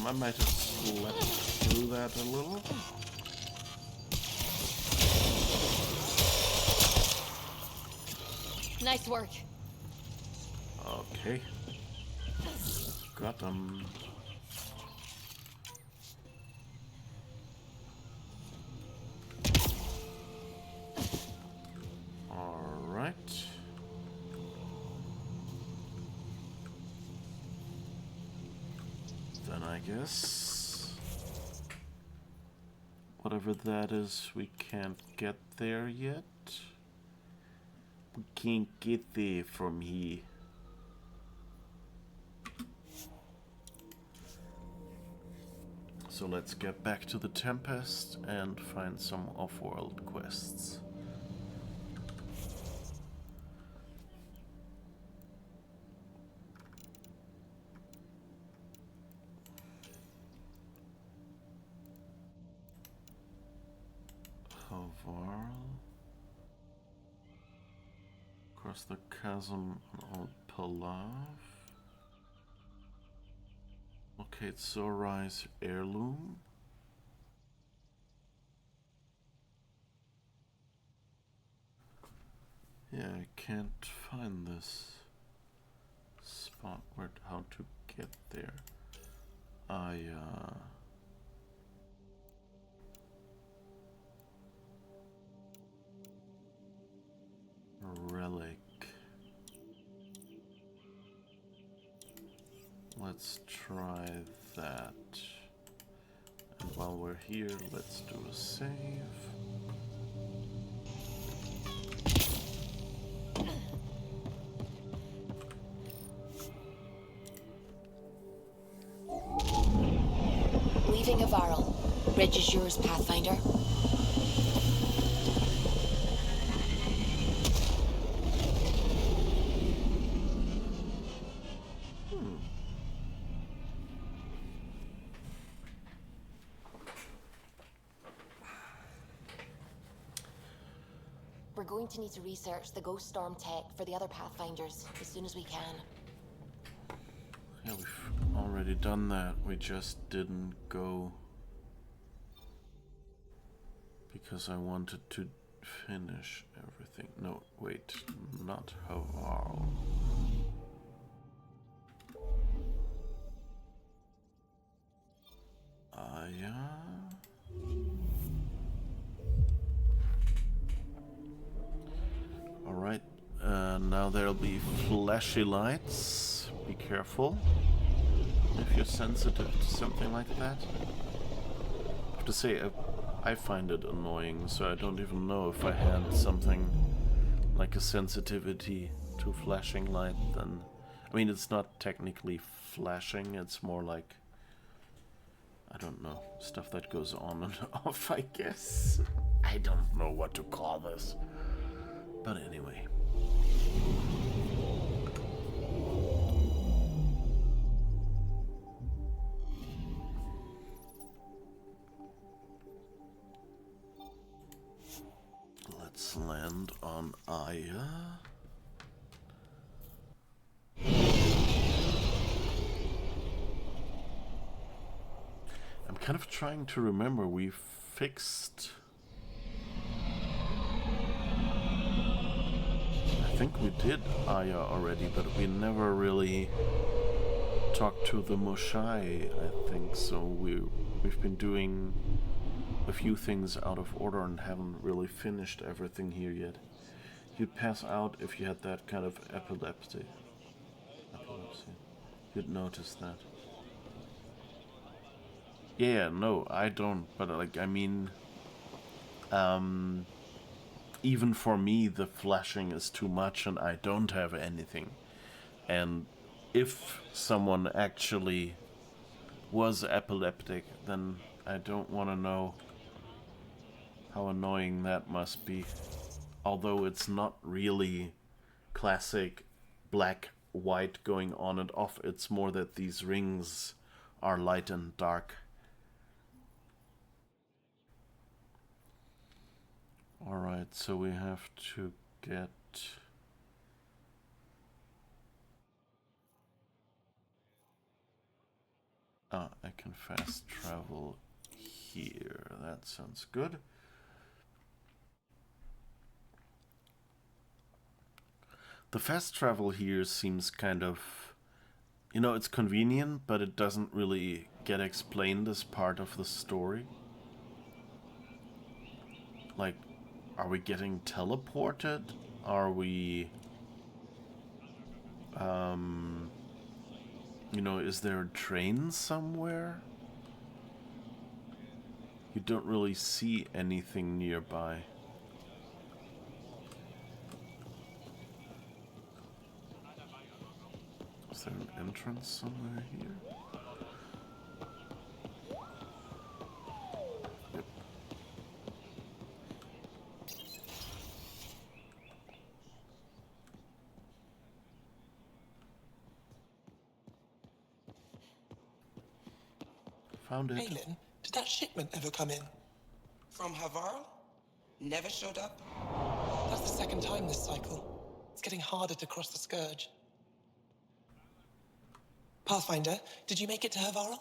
I might have slept through that a little. Nice work. Okay. Got them. Then I guess whatever that is, we can't get there yet. We can't get there from here. So let's get back to the Tempest and find some off-world quests. Havarl. Across the chasm on Old Palav. Locate Zorai's heirloom. Yeah, I can't find this spot where how to get there. Relic. Let's try that. And while we're here, let's do a save. Leaving Havarl. Bridge is yours, Pathfinder. We're going to need to research the Ghost Storm tech for the other Pathfinders as soon as we can. Yeah, we've already done that. We just didn't go because I wanted to finish everything. No, wait, not Havarl. Yeah. Alright, now there'll be flashy lights. Be careful if you're sensitive to something like that. I have to say, I find it annoying, so I don't even know if I had something like a sensitivity to flashing light, then... I mean, it's not technically flashing, it's more like... I don't know, stuff that goes on and off, I guess. I don't know what to call this. But anyway. Let's land on Aya. I'm kind of trying to remember, we fixed... I think we did Aya already, but we never really talked to the Moshai, I think, so we've been doing a few things out of order and haven't really finished everything here yet. You'd pass out if you had that kind of epilepsy. You'd notice that. Yeah, no, I don't, but like, I mean, even for me, the flashing is too much and I don't have anything. And if someone actually was epileptic, then I don't want to know how annoying that must be. Although it's not really classic black-white going on and off, it's more that these rings are light and dark. Alright, so we have to get... Ah, I can fast travel here. That sounds good. The fast travel here seems kind of... You know, it's convenient, but it doesn't really get explained as part of the story. Like, are we getting teleported? Are we... You know, is there a train somewhere? You don't really see anything nearby. Is there an entrance somewhere here? Yep. Found it. Aylin, did that shipment ever come in? From Havarl? Never showed up? That's the second time this cycle. It's getting harder to cross the Scourge. Pathfinder, did you make it to Havarl?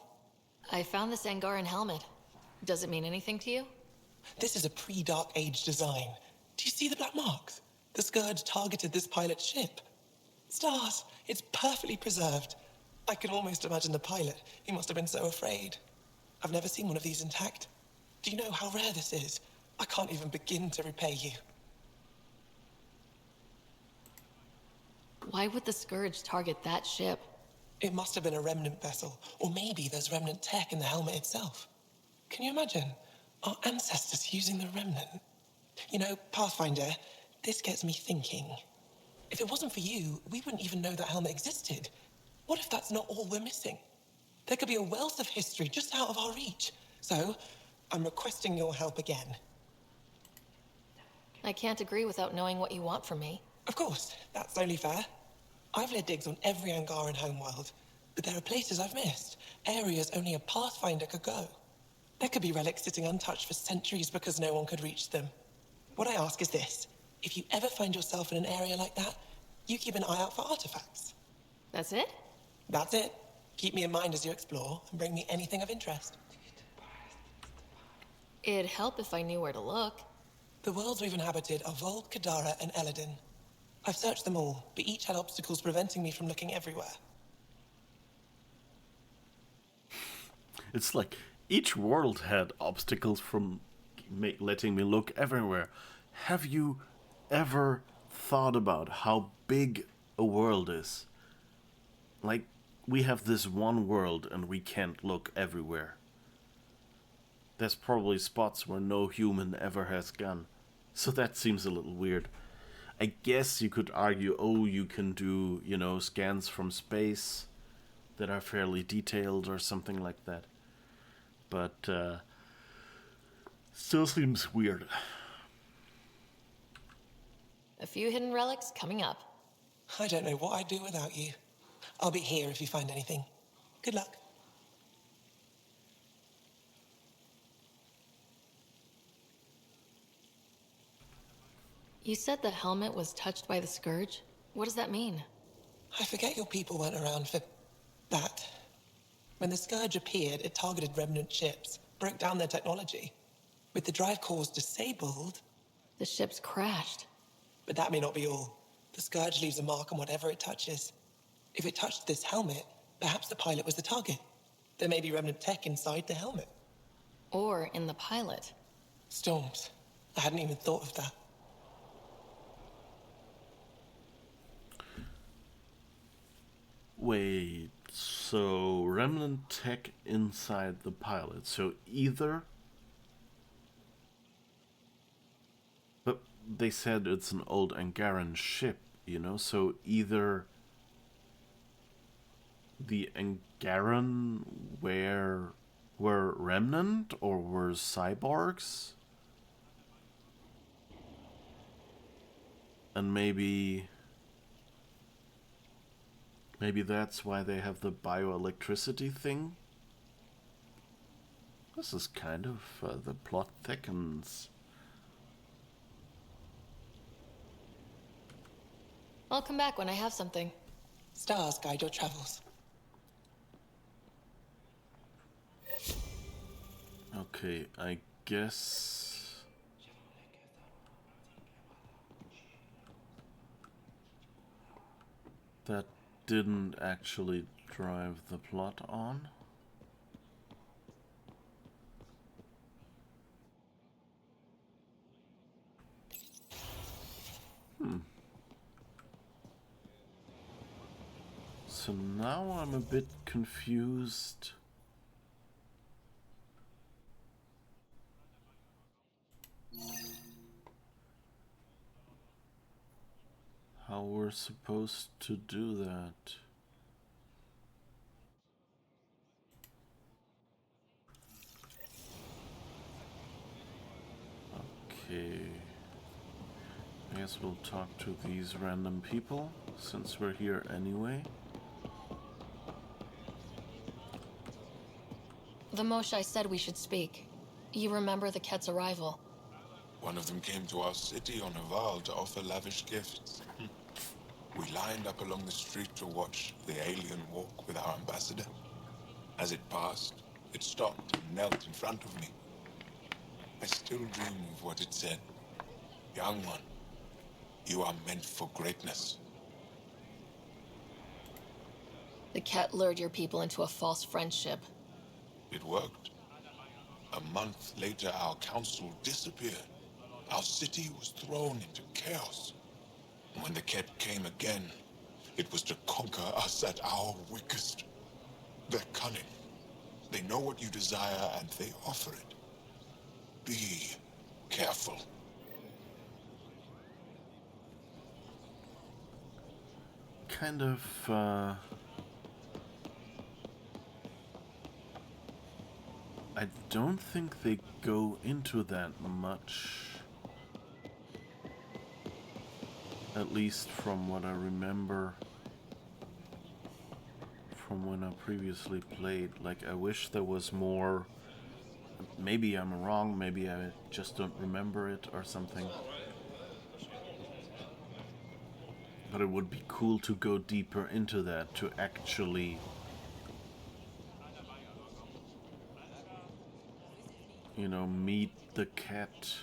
I found this Angaran helmet. Does it mean anything to you? This is a pre-Dark Age design. Do you see the black marks? The Scourge targeted this pilot's ship. Stars, it's perfectly preserved. I can almost imagine the pilot. He must have been so afraid. I've never seen one of these intact. Do you know how rare this is? I can't even begin to repay you. Why would the Scourge target that ship? It must have been a remnant vessel, or maybe there's remnant tech in the helmet itself. Can you imagine? Our ancestors using the remnant? You know, Pathfinder, this gets me thinking. If it wasn't for you, we wouldn't even know that helmet existed. What if that's not all we're missing? There could be a wealth of history just out of our reach. So, I'm requesting your help again. I can't agree without knowing what you want from me. Of course, that's only fair. I've led digs on every Angaran homeworld, but there are places I've missed, areas only a Pathfinder could go. There could be relics sitting untouched for centuries because no one could reach them. What I ask is this: if you ever find yourself in an area like that, you keep an eye out for artifacts. That's it? That's it. Keep me in mind as you explore, and bring me anything of interest. It'd help if I knew where to look. The worlds we've inhabited are Vold, Kadara, and Eladin. I've searched them all, but each had obstacles preventing me from looking everywhere. It's like each world had obstacles from letting me look everywhere. Have you ever thought about how big a world is? Like, we have this one world and we can't look everywhere. There's probably spots where no human ever has gone. So that seems a little weird. I guess you could argue, oh, you can do, you know, scans from space that are fairly detailed or something like that. But, still seems weird. A few hidden relics coming up. I don't know what I'd do without you. I'll be here if you find anything. Good luck. You said the helmet was touched by the Scourge? What does that mean? I forget your people weren't around for that. When the Scourge appeared, it targeted remnant ships, broke down their technology. With the drive cores disabled... The ships crashed. But that may not be all. The Scourge leaves a mark on whatever it touches. If it touched this helmet, perhaps the pilot was the target. There may be remnant tech inside the helmet. Or in the pilot. Storms. I hadn't even thought of that. Wait, so remnant tech inside the pilot. So either... But they said it's an old Angaran ship, you know? So either the Angaran were remnant or were cyborgs? And maybe that's why they have the bioelectricity thing? This is kind of... the plot thickens. I'll come back when I have something. Stars guide your travels. Okay, I guess... that didn't actually drive the plot on. So now I'm a bit confused. How we're supposed to do that. Okay. I guess we'll talk to these random people, since we're here anyway. The Moshai said we should speak. You remember the Ket's arrival? One of them came to our city on Havarl to offer lavish gifts. We lined up along the street to watch the alien walk with our ambassador. As it passed, it stopped and knelt in front of me. I still dream of what it said. Young one, you are meant for greatness. The Ket lured your people into a false friendship. It worked. A month later, our council disappeared. Our city was thrown into chaos. And when the Ket came again, it was to conquer us at our weakest. They're cunning. They know what you desire and they offer it. Be careful. Kind of, I don't think they go into that much. At least from what I remember from when I previously played. Like, I wish there was more. Maybe I'm wrong, maybe I just don't remember it or something. But it would be cool to go deeper into that, to actually, you know, meet the Ket.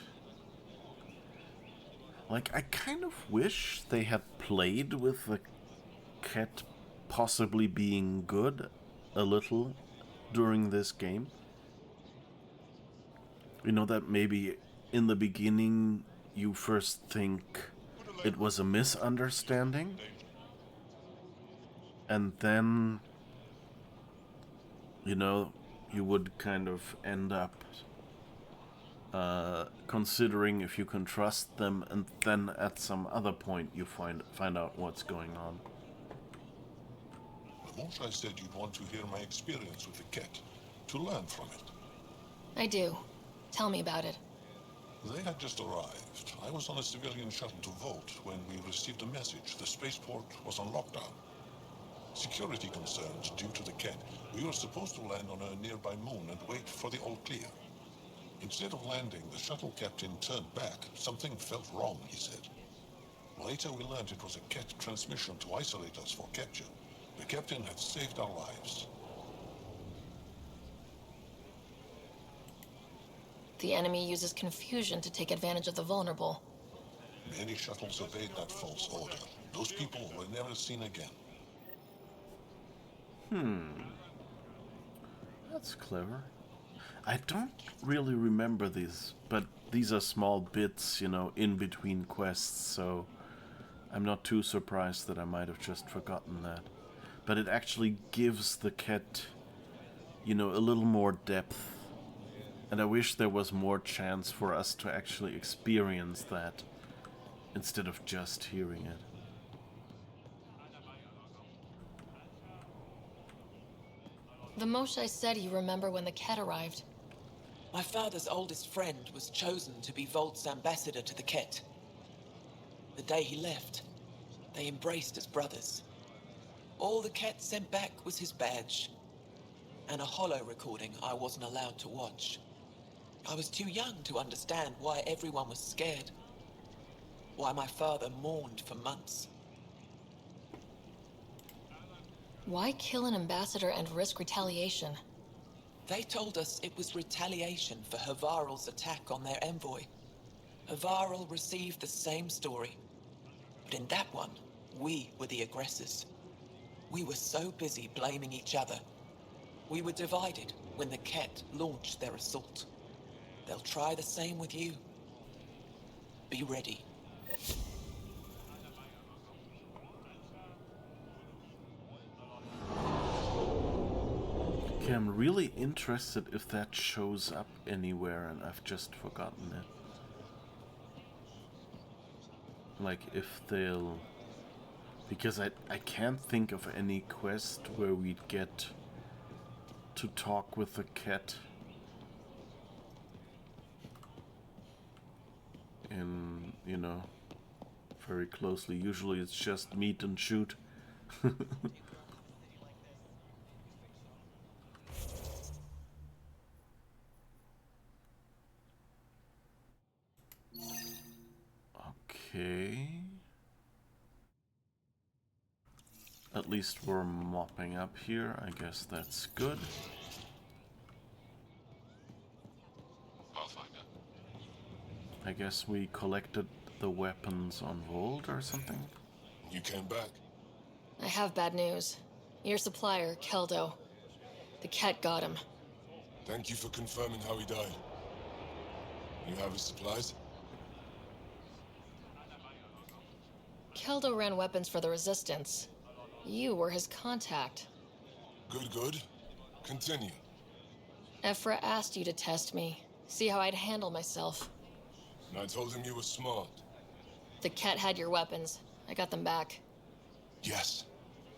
Like, I kind of wish they had played with the Ket possibly being good a little during this game. You know, that maybe in the beginning you first think it was a misunderstanding, and then, you know, you would kind of end up considering if you can trust them, and then at some other point you find out what's going on. The Moshai said you'd want to hear my experience with the Ket, to learn from it. I do. Tell me about it. They had just arrived. I was on a civilian shuttle to Volt when we received a message. The spaceport was on lockdown. Security concerns due to the Ket. We were supposed to land on a nearby moon and wait for the all clear. Instead of landing, the shuttle captain turned back. Something felt wrong, he said. Later we learned it was a Ket transmission to isolate us for capture. The captain had saved our lives. The enemy uses confusion to take advantage of the vulnerable. Many shuttles obeyed that false order. Those people were never seen again. That's clever. I don't really remember these, but these are small bits, you know, in between quests, so I'm not too surprised that I might have just forgotten that. But it actually gives the Ket, you know, a little more depth. And I wish there was more chance for us to actually experience that instead of just hearing it. The Moshai said you remember when the Ket arrived. My father's oldest friend was chosen to be Volt's ambassador to the Ket. The day he left, they embraced as brothers. All the Ket sent back was his badge, and a holo recording I wasn't allowed to watch. I was too young to understand why everyone was scared, why my father mourned for months. Why kill an ambassador and risk retaliation? They told us it was retaliation for Havarl's attack on their envoy. Havarl received the same story, but in that one, we were the aggressors. We were so busy blaming each other. We were divided when the Ket launched their assault. They'll try the same with you. Be ready. Okay, I'm really interested if that shows up anywhere and I've just forgotten it. Like if they'll... Because I can't think of any quest where we'd get to talk with the cat in, you know, very closely. Usually it's just meet and shoot. Okay. At least we're mopping up here. I guess that's good. I guess we collected the weapons on Vold or something. You came back? I have bad news. Your supplier, Keldo. The cat got him. Thank you for confirming how he died. You have his supplies? Keldo ran weapons for the Resistance. You were his contact. Good, good. Continue. Ephra asked you to test me, see how I'd handle myself. And I told him you were smart. The cat had your weapons. I got them back. Yes,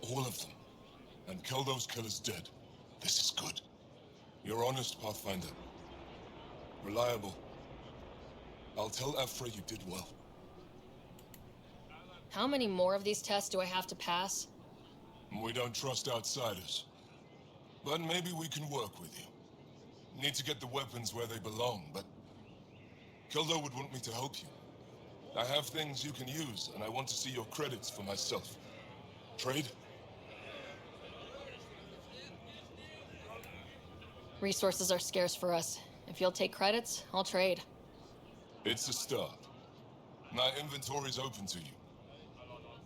all of them. And Keldo's killer's dead. This is good. You're honest, Pathfinder. Reliable. I'll tell Ephra you did well. How many more of these tests do I have to pass? We don't trust outsiders. But maybe we can work with you. Need to get the weapons where they belong, but... Keldo would want me to help you. I have things you can use, and I want to see your credits for myself. Trade? Resources are scarce for us. If you'll take credits, I'll trade. It's a start. My inventory's open to you.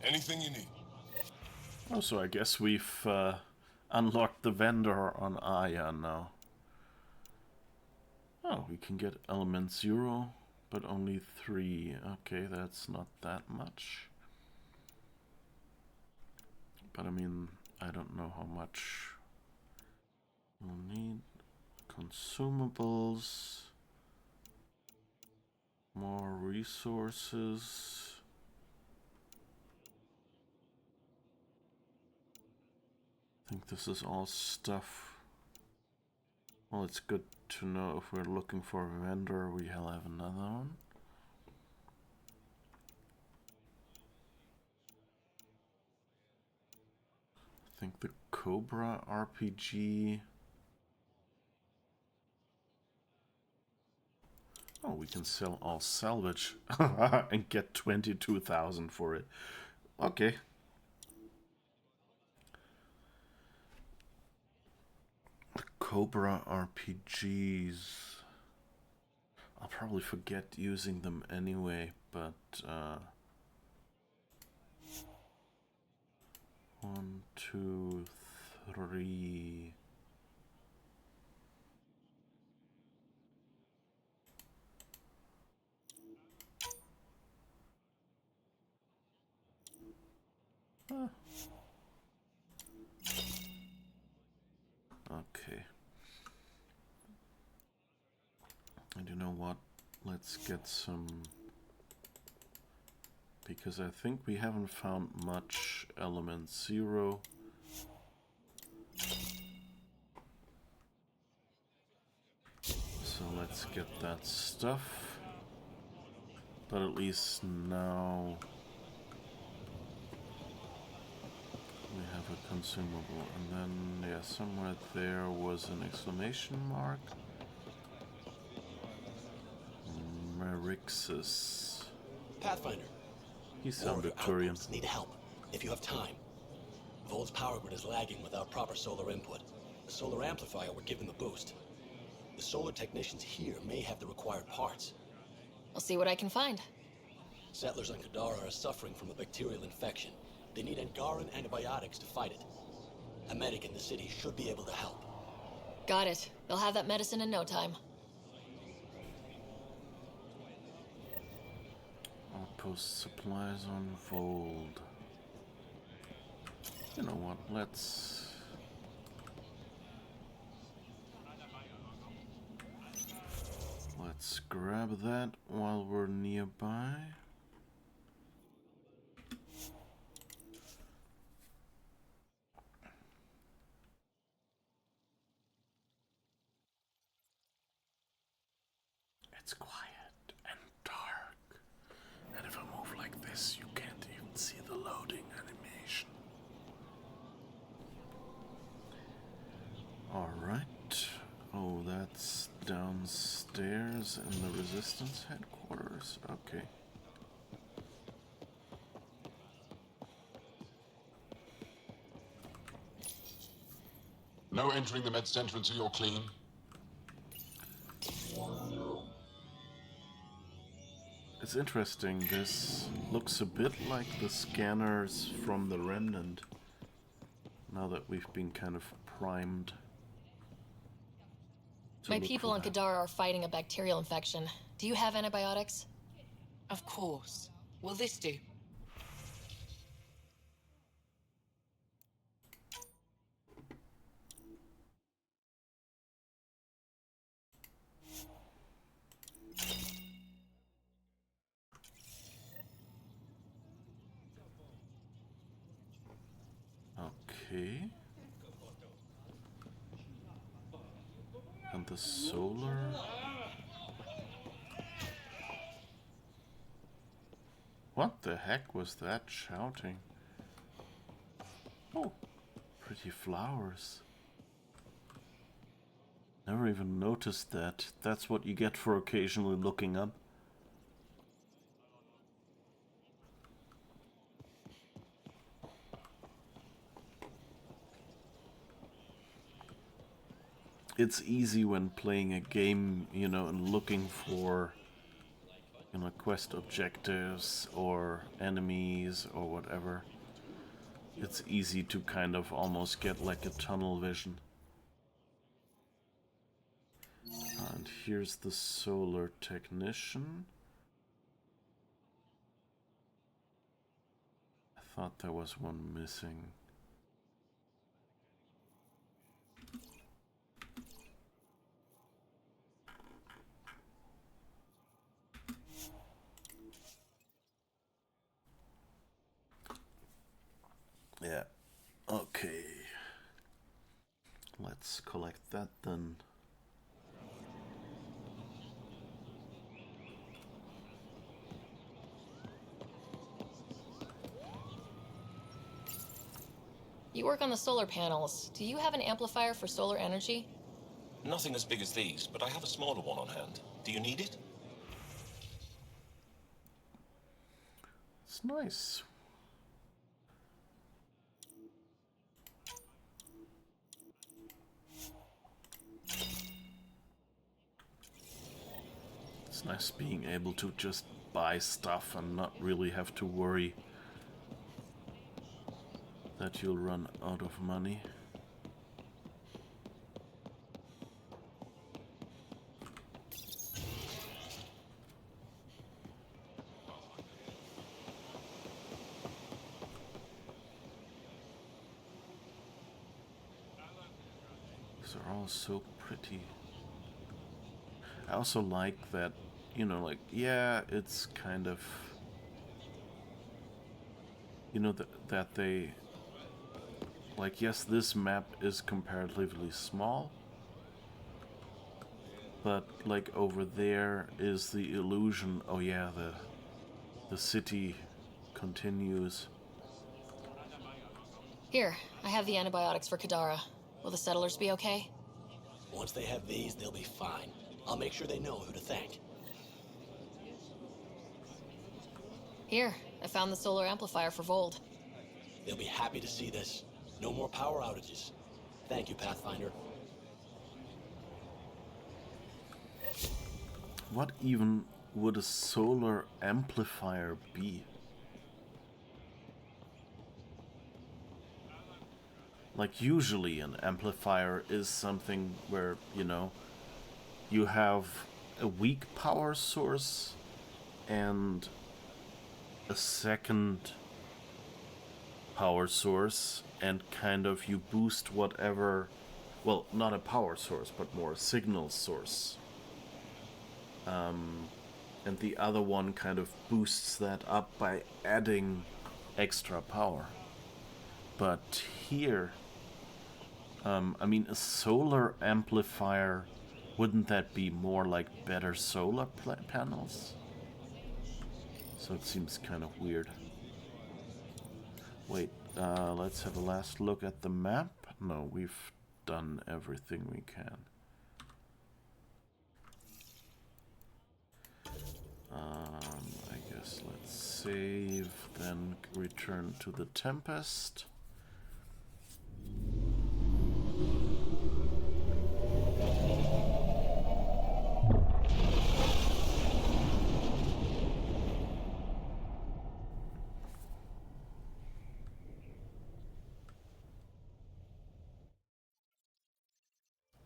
Anything you need. Oh, so I guess we've unlocked the vendor on Aya now. Oh, we can get element 0, but only 3. Okay, that's not that much. But I mean, I don't know how much we'll need. Consumables. More resources. I think this is all stuff. Well, it's good to know if we're looking for a vendor, we'll have another one. I think the Cobra RPG. Oh, we can sell all salvage and get 22,000 for it. Okay. The Cobra RPGs. I'll probably forget using them anyway, but 1, 2, 3. Okay. And you know what? Let's get some... Because I think we haven't found much element 0. So let's get that stuff. But at least now we have a consumable. And then, yeah, somewhere there was an exclamation mark. Merixus. Pathfinder. He sounded Turian. Need help, if you have time. Vold's power grid is lagging without proper solar input. The solar amplifier would give them the boost. The solar technicians here may have the required parts. I'll see what I can find. Settlers on Kadara are suffering from a bacterial infection. They need Angaran antibiotics to fight it. A medic in the city should be able to help. Got it. They'll have that medicine in no time. Outpost supplies on Vold. You know what, let's Let's grab that while we're nearby. It's quiet and dark. And if I move like this, you can't even see the loading animation. Alright. Oh, that's downstairs in the Resistance headquarters. Okay. No entering the med center until you're clean. It's interesting, this looks a bit like the scanners from the Remnant, now that we've been kind of primed. My people on Kadara are fighting a bacterial infection. Do you have antibiotics? Of course. Will this do? Okay. And the solar... What the heck was that shouting? Oh, pretty flowers. Never even noticed that. That's what you get for occasionally looking up. It's easy when playing a game, you know, and looking for, you know, quest objectives or enemies or whatever. It's easy to kind of almost get like a tunnel vision. And here's the solar technician. I thought there was one missing. Yeah, okay. Let's collect that then. You work on the solar panels. Do you have an amplifier for solar energy? Nothing as big as these, but I have a smaller one on hand. Do you need it? It's nice. It's nice being able to just buy stuff and not really have to worry that you'll run out of money. These are all so pretty. I also like that, you know, like, yeah, it's kind of, you know, that they, like, yes, this map is comparatively small, but, like, over there is the illusion, oh yeah, the city continues. Here, I have the antibiotics for Kadara. Will the settlers be okay? Once they have these, they'll be fine. I'll make sure they know who to thank. Here, I found the solar amplifier for Vold. They'll be happy to see this. No more power outages. Thank you, Pathfinder. What even would a solar amplifier be? Like, usually an amplifier is something where, you know, you have a weak power source and a second power source, and kind of you boost whatever, well, not a power source, but more a signal source. And the other one kind of boosts that up by adding extra power. But here, I mean, a solar amplifier, wouldn't that be more like better solar panels? So it seems kind of weird. Wait, let's have a last look at the map. No, we've done everything we can. I guess let's save, then return to the Tempest.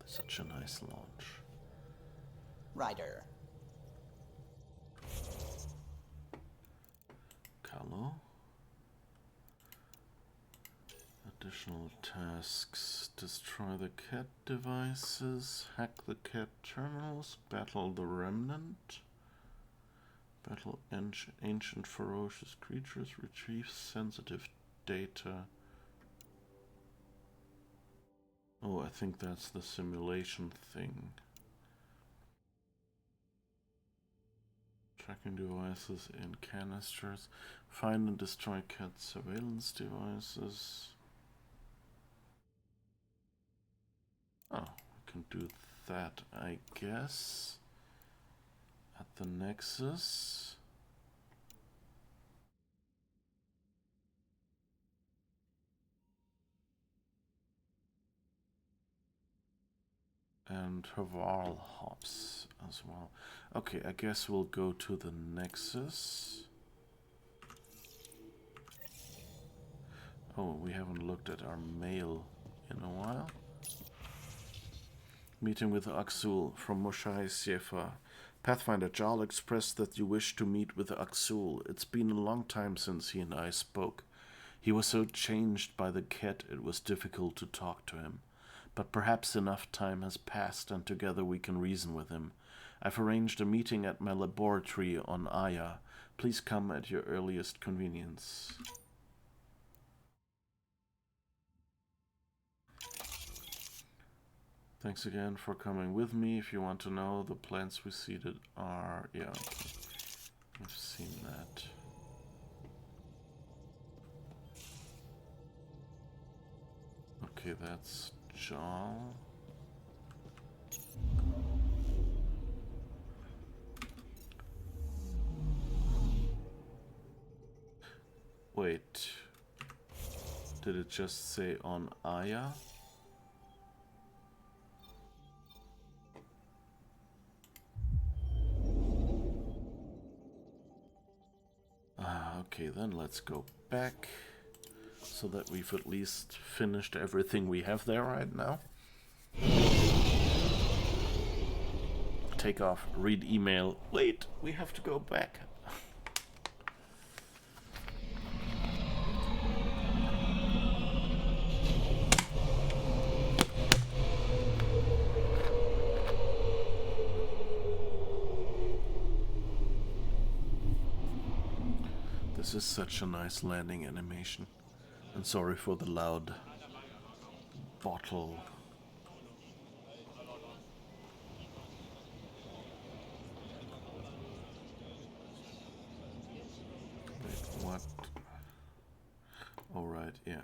Such a nice launch. Ryder. Hello. Additional tasks: destroy the cat devices, hack the cat terminals, battle the remnant, battle ancient ferocious creatures, retrieve sensitive data. Oh, I think that's the simulation thing. Tracking devices in canisters. Find and destroy cat surveillance devices. Oh, we can do that, I guess. At the Nexus. And Havarl hops as well. Okay, I guess we'll go to the Nexus. Oh, we haven't looked at our mail in a while. Meeting with Aksul from Moshai Siefa. Pathfinder Jarl expressed that you wish to meet with Aksul. It's been a long time since he and I spoke. He was so changed by the cat it was difficult to talk to him. But perhaps enough time has passed and together we can reason with him. I've arranged a meeting at my laboratory on Aya. Please come at your earliest convenience. Thanks again for coming with me. If you want to know, the plants we seeded are... yeah, okay. I've seen that. Okay, that's Jarl. Wait. Did it just say on Aya? Okay, then let's go back so that we've at least finished everything we have there right now. Take off, read email. Wait, we have to go back. This is such a nice landing animation. And sorry for the loud bottle. Wait, what? Alright, yeah.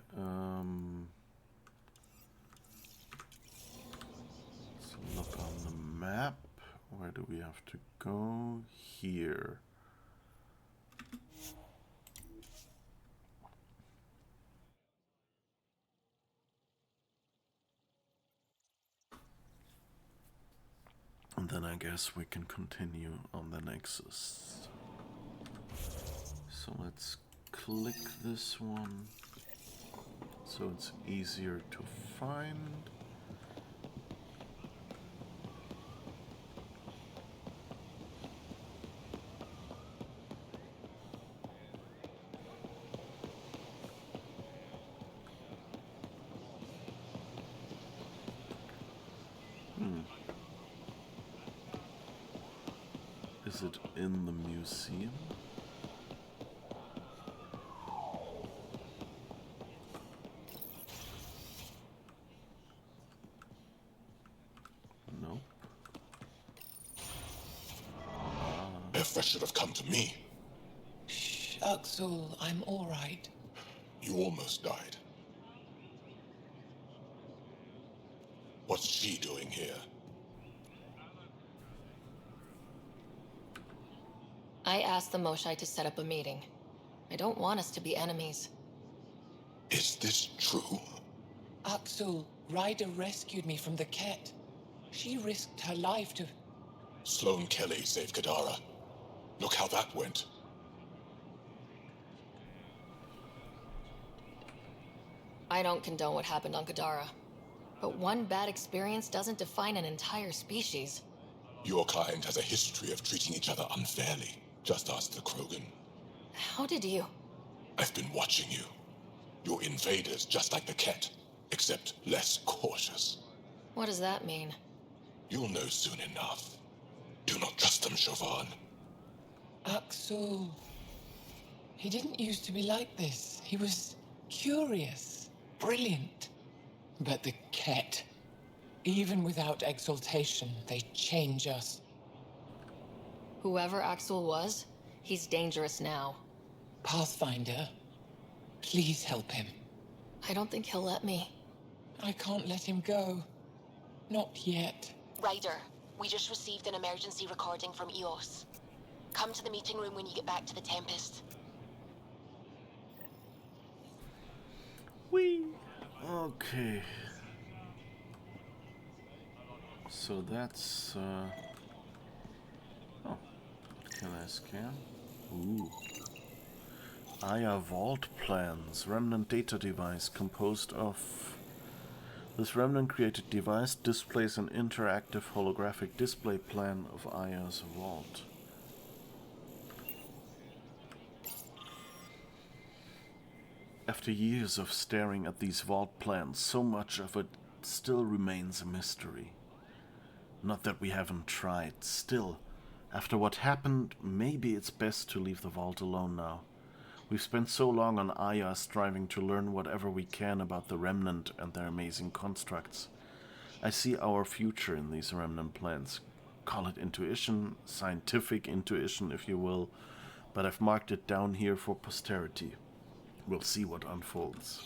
Let's look on the map. Where do we have to go? Here. And then I guess we can continue on the Nexus. So let's click this one so it's easier to find. Is it in the museum? Nope. If should have come to me. Shh, Axel, I'm all right. You almost died. What's she doing here? I asked the Moshai to set up a meeting. I don't want us to be enemies. Is this true? Axel, Ryder rescued me from the Ket. She risked her life to... Sloane Kelly saved Kadara. Look how that went. I don't condone what happened on Kadara. But one bad experience doesn't define an entire species. Your kind has a history of treating each other unfairly. Just ask the Krogan. How did you? I've been watching you. You're invaders just like the Ket, except less cautious. What does that mean? You'll know soon enough. Do not trust them, Chauvin. Axel... He didn't used to be like this. He was curious, brilliant. But the Ket, even without exaltation, they change us. Whoever Axel was, he's dangerous now. Pathfinder, please help him. I don't think he'll let me. I can't let him go. Not yet. Ryder, we just received an emergency recording from EOS. Come to the meeting room when you get back to the Tempest. Whee! Okay. So that's, oh, can I scan? Ooh. Aya Vault Plans, Remnant data device composed of... This Remnant-created device displays an interactive holographic display plan of Aya's vault. After years of staring at these vault plans, so much of it still remains a mystery. Not that we haven't tried. Still, after what happened, maybe it's best to leave the vault alone now. We've spent so long on Aya striving to learn whatever we can about the Remnant and their amazing constructs. I see our future in these Remnant plans. Call it intuition, scientific intuition if you will, but I've marked it down here for posterity. We'll see what unfolds.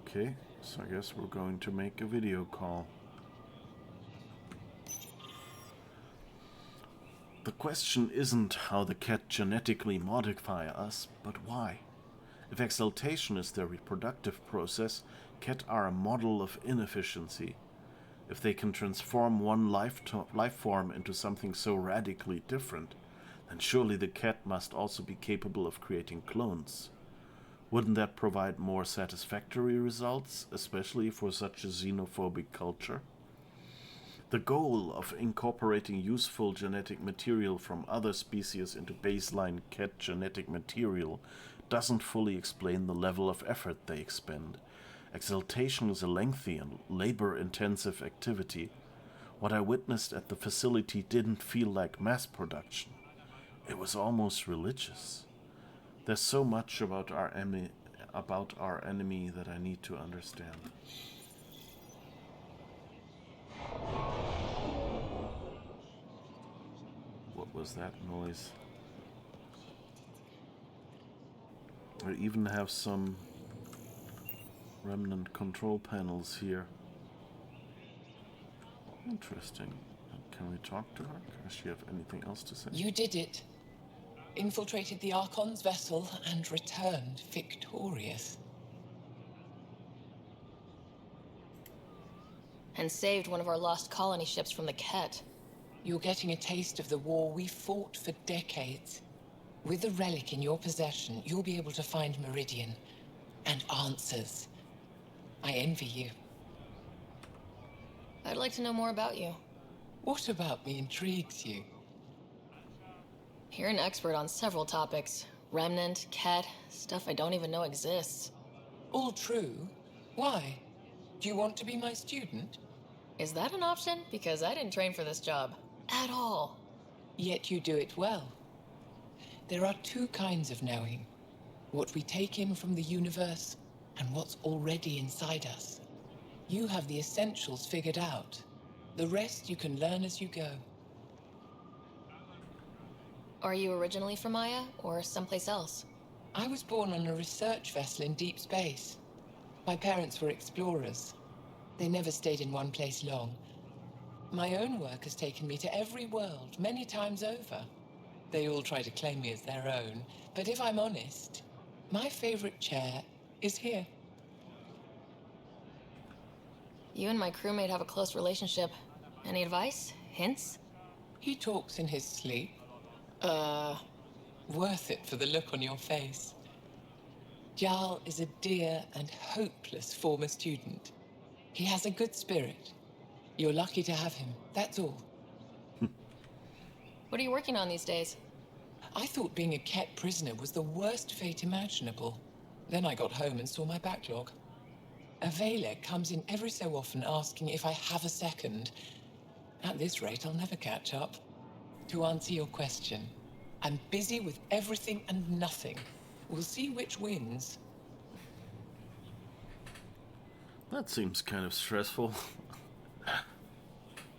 Okay, so I guess we're going to make a video call. The question isn't how the Ket genetically modify us, but why. If exaltation is their reproductive process, Ket are a model of inefficiency. If they can transform one life form into something so radically different, then surely the Ket must also be capable of creating clones. Wouldn't that provide more satisfactory results, especially for such a xenophobic culture? The goal of incorporating useful genetic material from other species into baseline Ket genetic material doesn't fully explain the level of effort they expend. Exaltation is a lengthy and labor-intensive activity. What I witnessed at the facility didn't feel like mass production. It was almost religious. There's so much about our enemy that I need to understand. What was that noise? I even have some Remnant control panels here. Interesting. Can we talk to her? Does she have anything else to say? You did it. Infiltrated the Archon's vessel and returned victorious. And saved one of our lost colony ships from the Ket. You're getting a taste of the war we fought for decades. With the relic in your possession, you'll be able to find Meridian and answers. I envy you. I'd like to know more about you. What about me intrigues you? You're an expert on several topics. Remnant, Ket, stuff I don't even know exists. All true. Why? Do you want to be my student? Is that an option? Because I didn't train for this job. At all. Yet you do it well. There are two kinds of knowing. What we take in from the universe, and what's already inside us. You have the essentials figured out. The rest you can learn as you go. Are you originally from Maya, or someplace else? I was born on a research vessel in deep space. My parents were explorers. They never stayed in one place long. My own work has taken me to every world, many times over. They all try to claim me as their own, but if I'm honest, my favorite chair is here. You and my crewmate have a close relationship. Any advice? Hints? He talks in his sleep. Worth it for the look on your face. Jarl is a dear and hopeless former student. He has a good spirit. You're lucky to have him, that's all. What are you working on these days? I thought being a Ket prisoner was the worst fate imaginable. Then I got home and saw my backlog. A Vela comes in every so often asking if I have a second. At this rate, I'll never catch up. To answer your question, I'm busy with everything and nothing. We'll see which wins. That seems kind of stressful.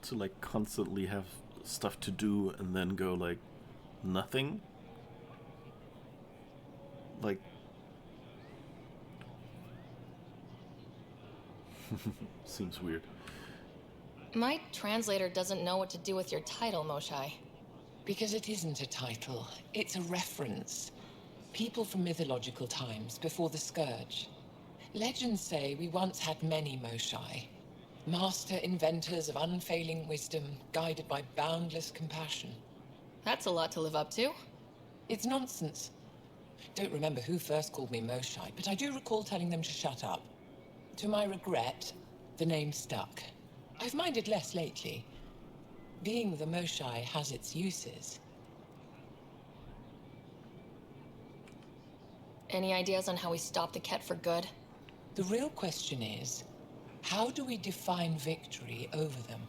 To like constantly have stuff to do and then go like nothing. Like seems weird. My translator doesn't know what to do with your title, Moshai. Because it isn't a title, it's a reference. People from mythological times, before the Scourge. Legends say we once had many Moshai. Master inventors of unfailing wisdom, guided by boundless compassion. That's a lot to live up to. It's nonsense. Don't remember who first called me Moshai, but I do recall telling them to shut up. To my regret, the name stuck. I've minded less lately. Being the Moshai has its uses. Any ideas on how we stop the Ket for good? The real question is, how do we define victory over them?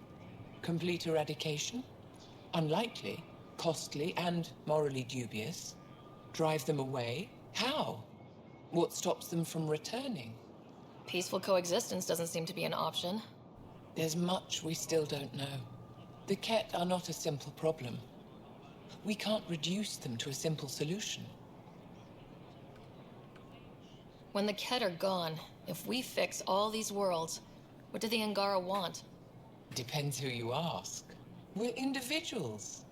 Complete eradication? Unlikely, costly, and morally dubious. Drive them away? How? What stops them from returning? Peaceful coexistence doesn't seem to be an option. There's much we still don't know. The Ket are not a simple problem. We can't reduce them to a simple solution. When the Ket are gone, if we fix all these worlds, what do the Angara want? Depends who you ask. We're individuals.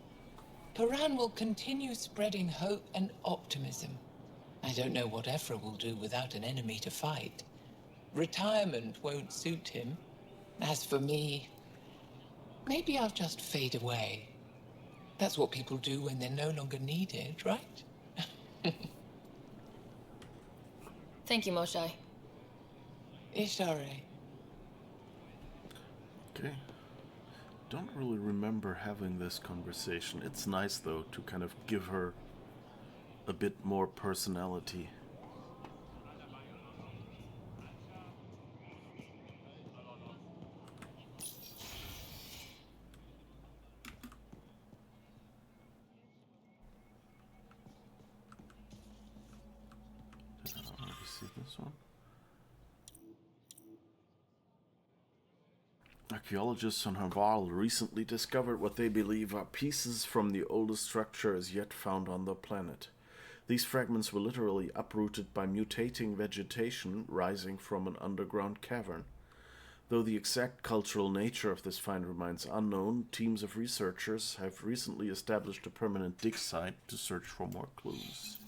Paran will continue spreading hope and optimism. I don't know what Ephra will do without an enemy to fight. Retirement won't suit him. As for me, maybe I'll just fade away. That's what people do when they're no longer needed, right? Thank you, Moshai. Ishare. Okay. Don't really remember having this conversation. It's nice, though, to kind of give her a bit more personality. See this one? Archaeologists on Havarl recently discovered what they believe are pieces from the oldest structure as yet found on the planet. These fragments were literally uprooted by mutating vegetation rising from an underground cavern. Though the exact cultural nature of this find remains unknown, teams of researchers have recently established a permanent dig site to search for more clues.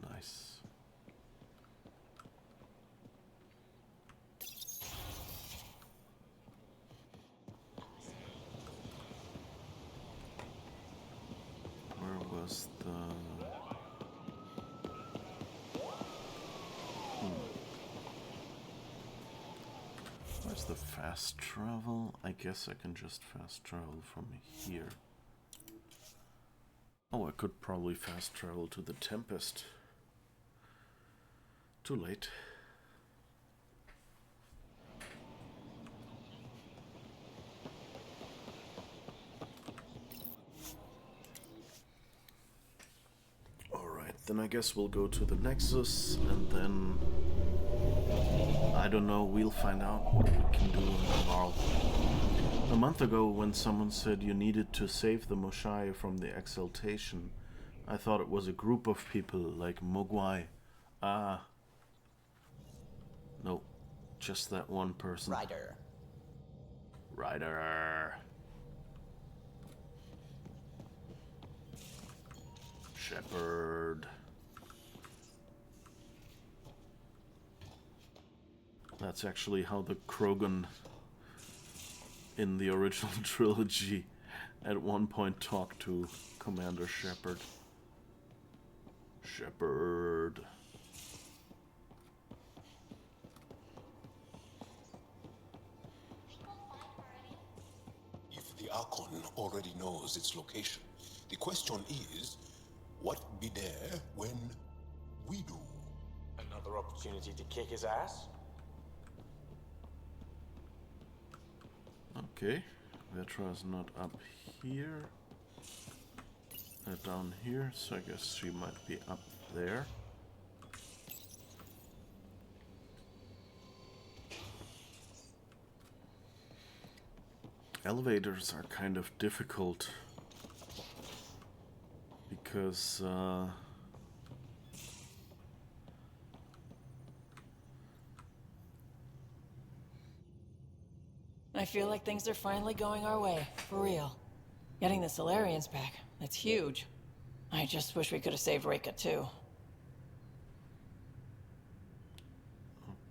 Nice. Where was the... Where's the fast travel? I guess I can just fast travel from here. Oh, I could probably fast travel to the Tempest. Too late. then I guess we'll go to the Nexus, and then... I don't know, we'll find out what we can do in Havarl. A month ago, when someone said you needed to save the Moshai from the exaltation, I thought it was a group of people, like Mogwai. Ah. No, just that one person. Ryder. Ryder. Shepherd. That's actually how the Krogan in the original trilogy at one point talked to Commander Shepard. Shepard. If the Archon already knows its location, the question is, what be there when we do? Another opportunity to kick his ass? Okay, Vetra's not up here. Down here, so I guess she might be up there. Elevators are kind of difficult because I feel like things are finally going our way, for real. Getting the Solarians back, that's huge. I just wish we could have saved Reka too.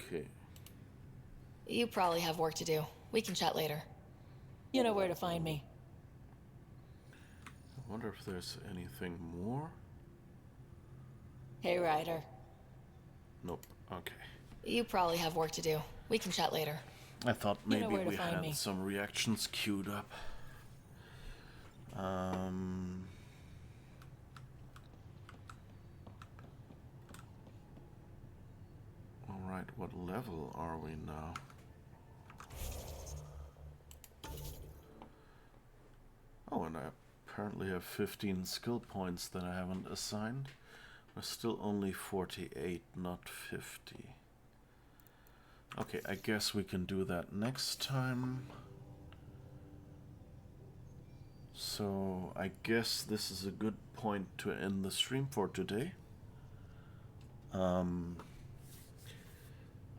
Okay. You probably have work to do. We can chat later. You know where to find me. I wonder if there's anything more. Hey, Ryder. Nope. Okay. You probably have work to do. We can chat later. I thought maybe where to we find had me. some reactions queued up. Alright, what level are we now? Oh, and I apparently have 15 skill points that I haven't assigned. We're still only 48, not 50. Okay, I guess we can do that next time. So, I guess this is a good point to end the stream for today. I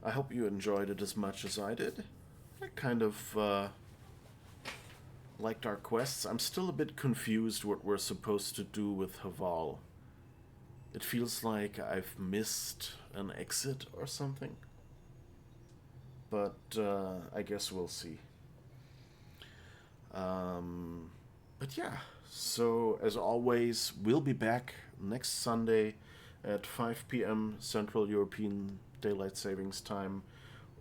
hope you enjoyed it as much as I did. I kind of liked our quests. I'm still a bit confused what we're supposed to do with Havarl. It feels like I've missed an exit or something. But I guess we'll see. But yeah, so as always, we'll be back next Sunday at 5 p.m. Central European Daylight Savings Time,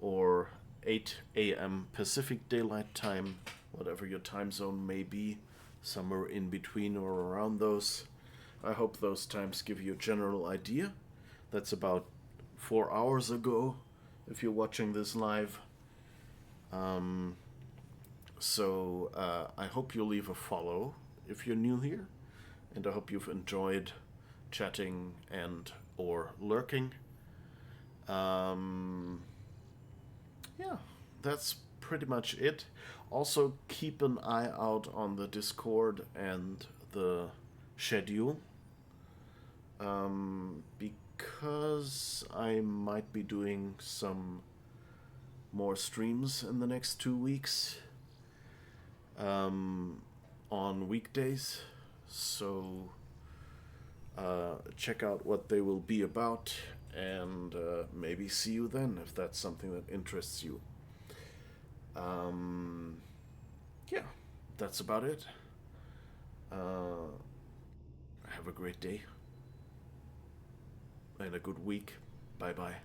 or 8 a.m. Pacific Daylight Time, whatever your time zone may be, somewhere in between or around those. I hope those times give you a general idea. That's about 4 hours ago, if you're watching this live. So I hope you'll leave a follow if you're new here, and I hope you've enjoyed chatting and or lurking. Yeah, that's pretty much it. Also, keep an eye out on the Discord and the schedule, because I might be doing some more streams in the next 2 weeks on weekdays, so check out what they will be about, and maybe see you then if that's something that interests you. Yeah, that's about it. Have a great day and a good week. Bye bye.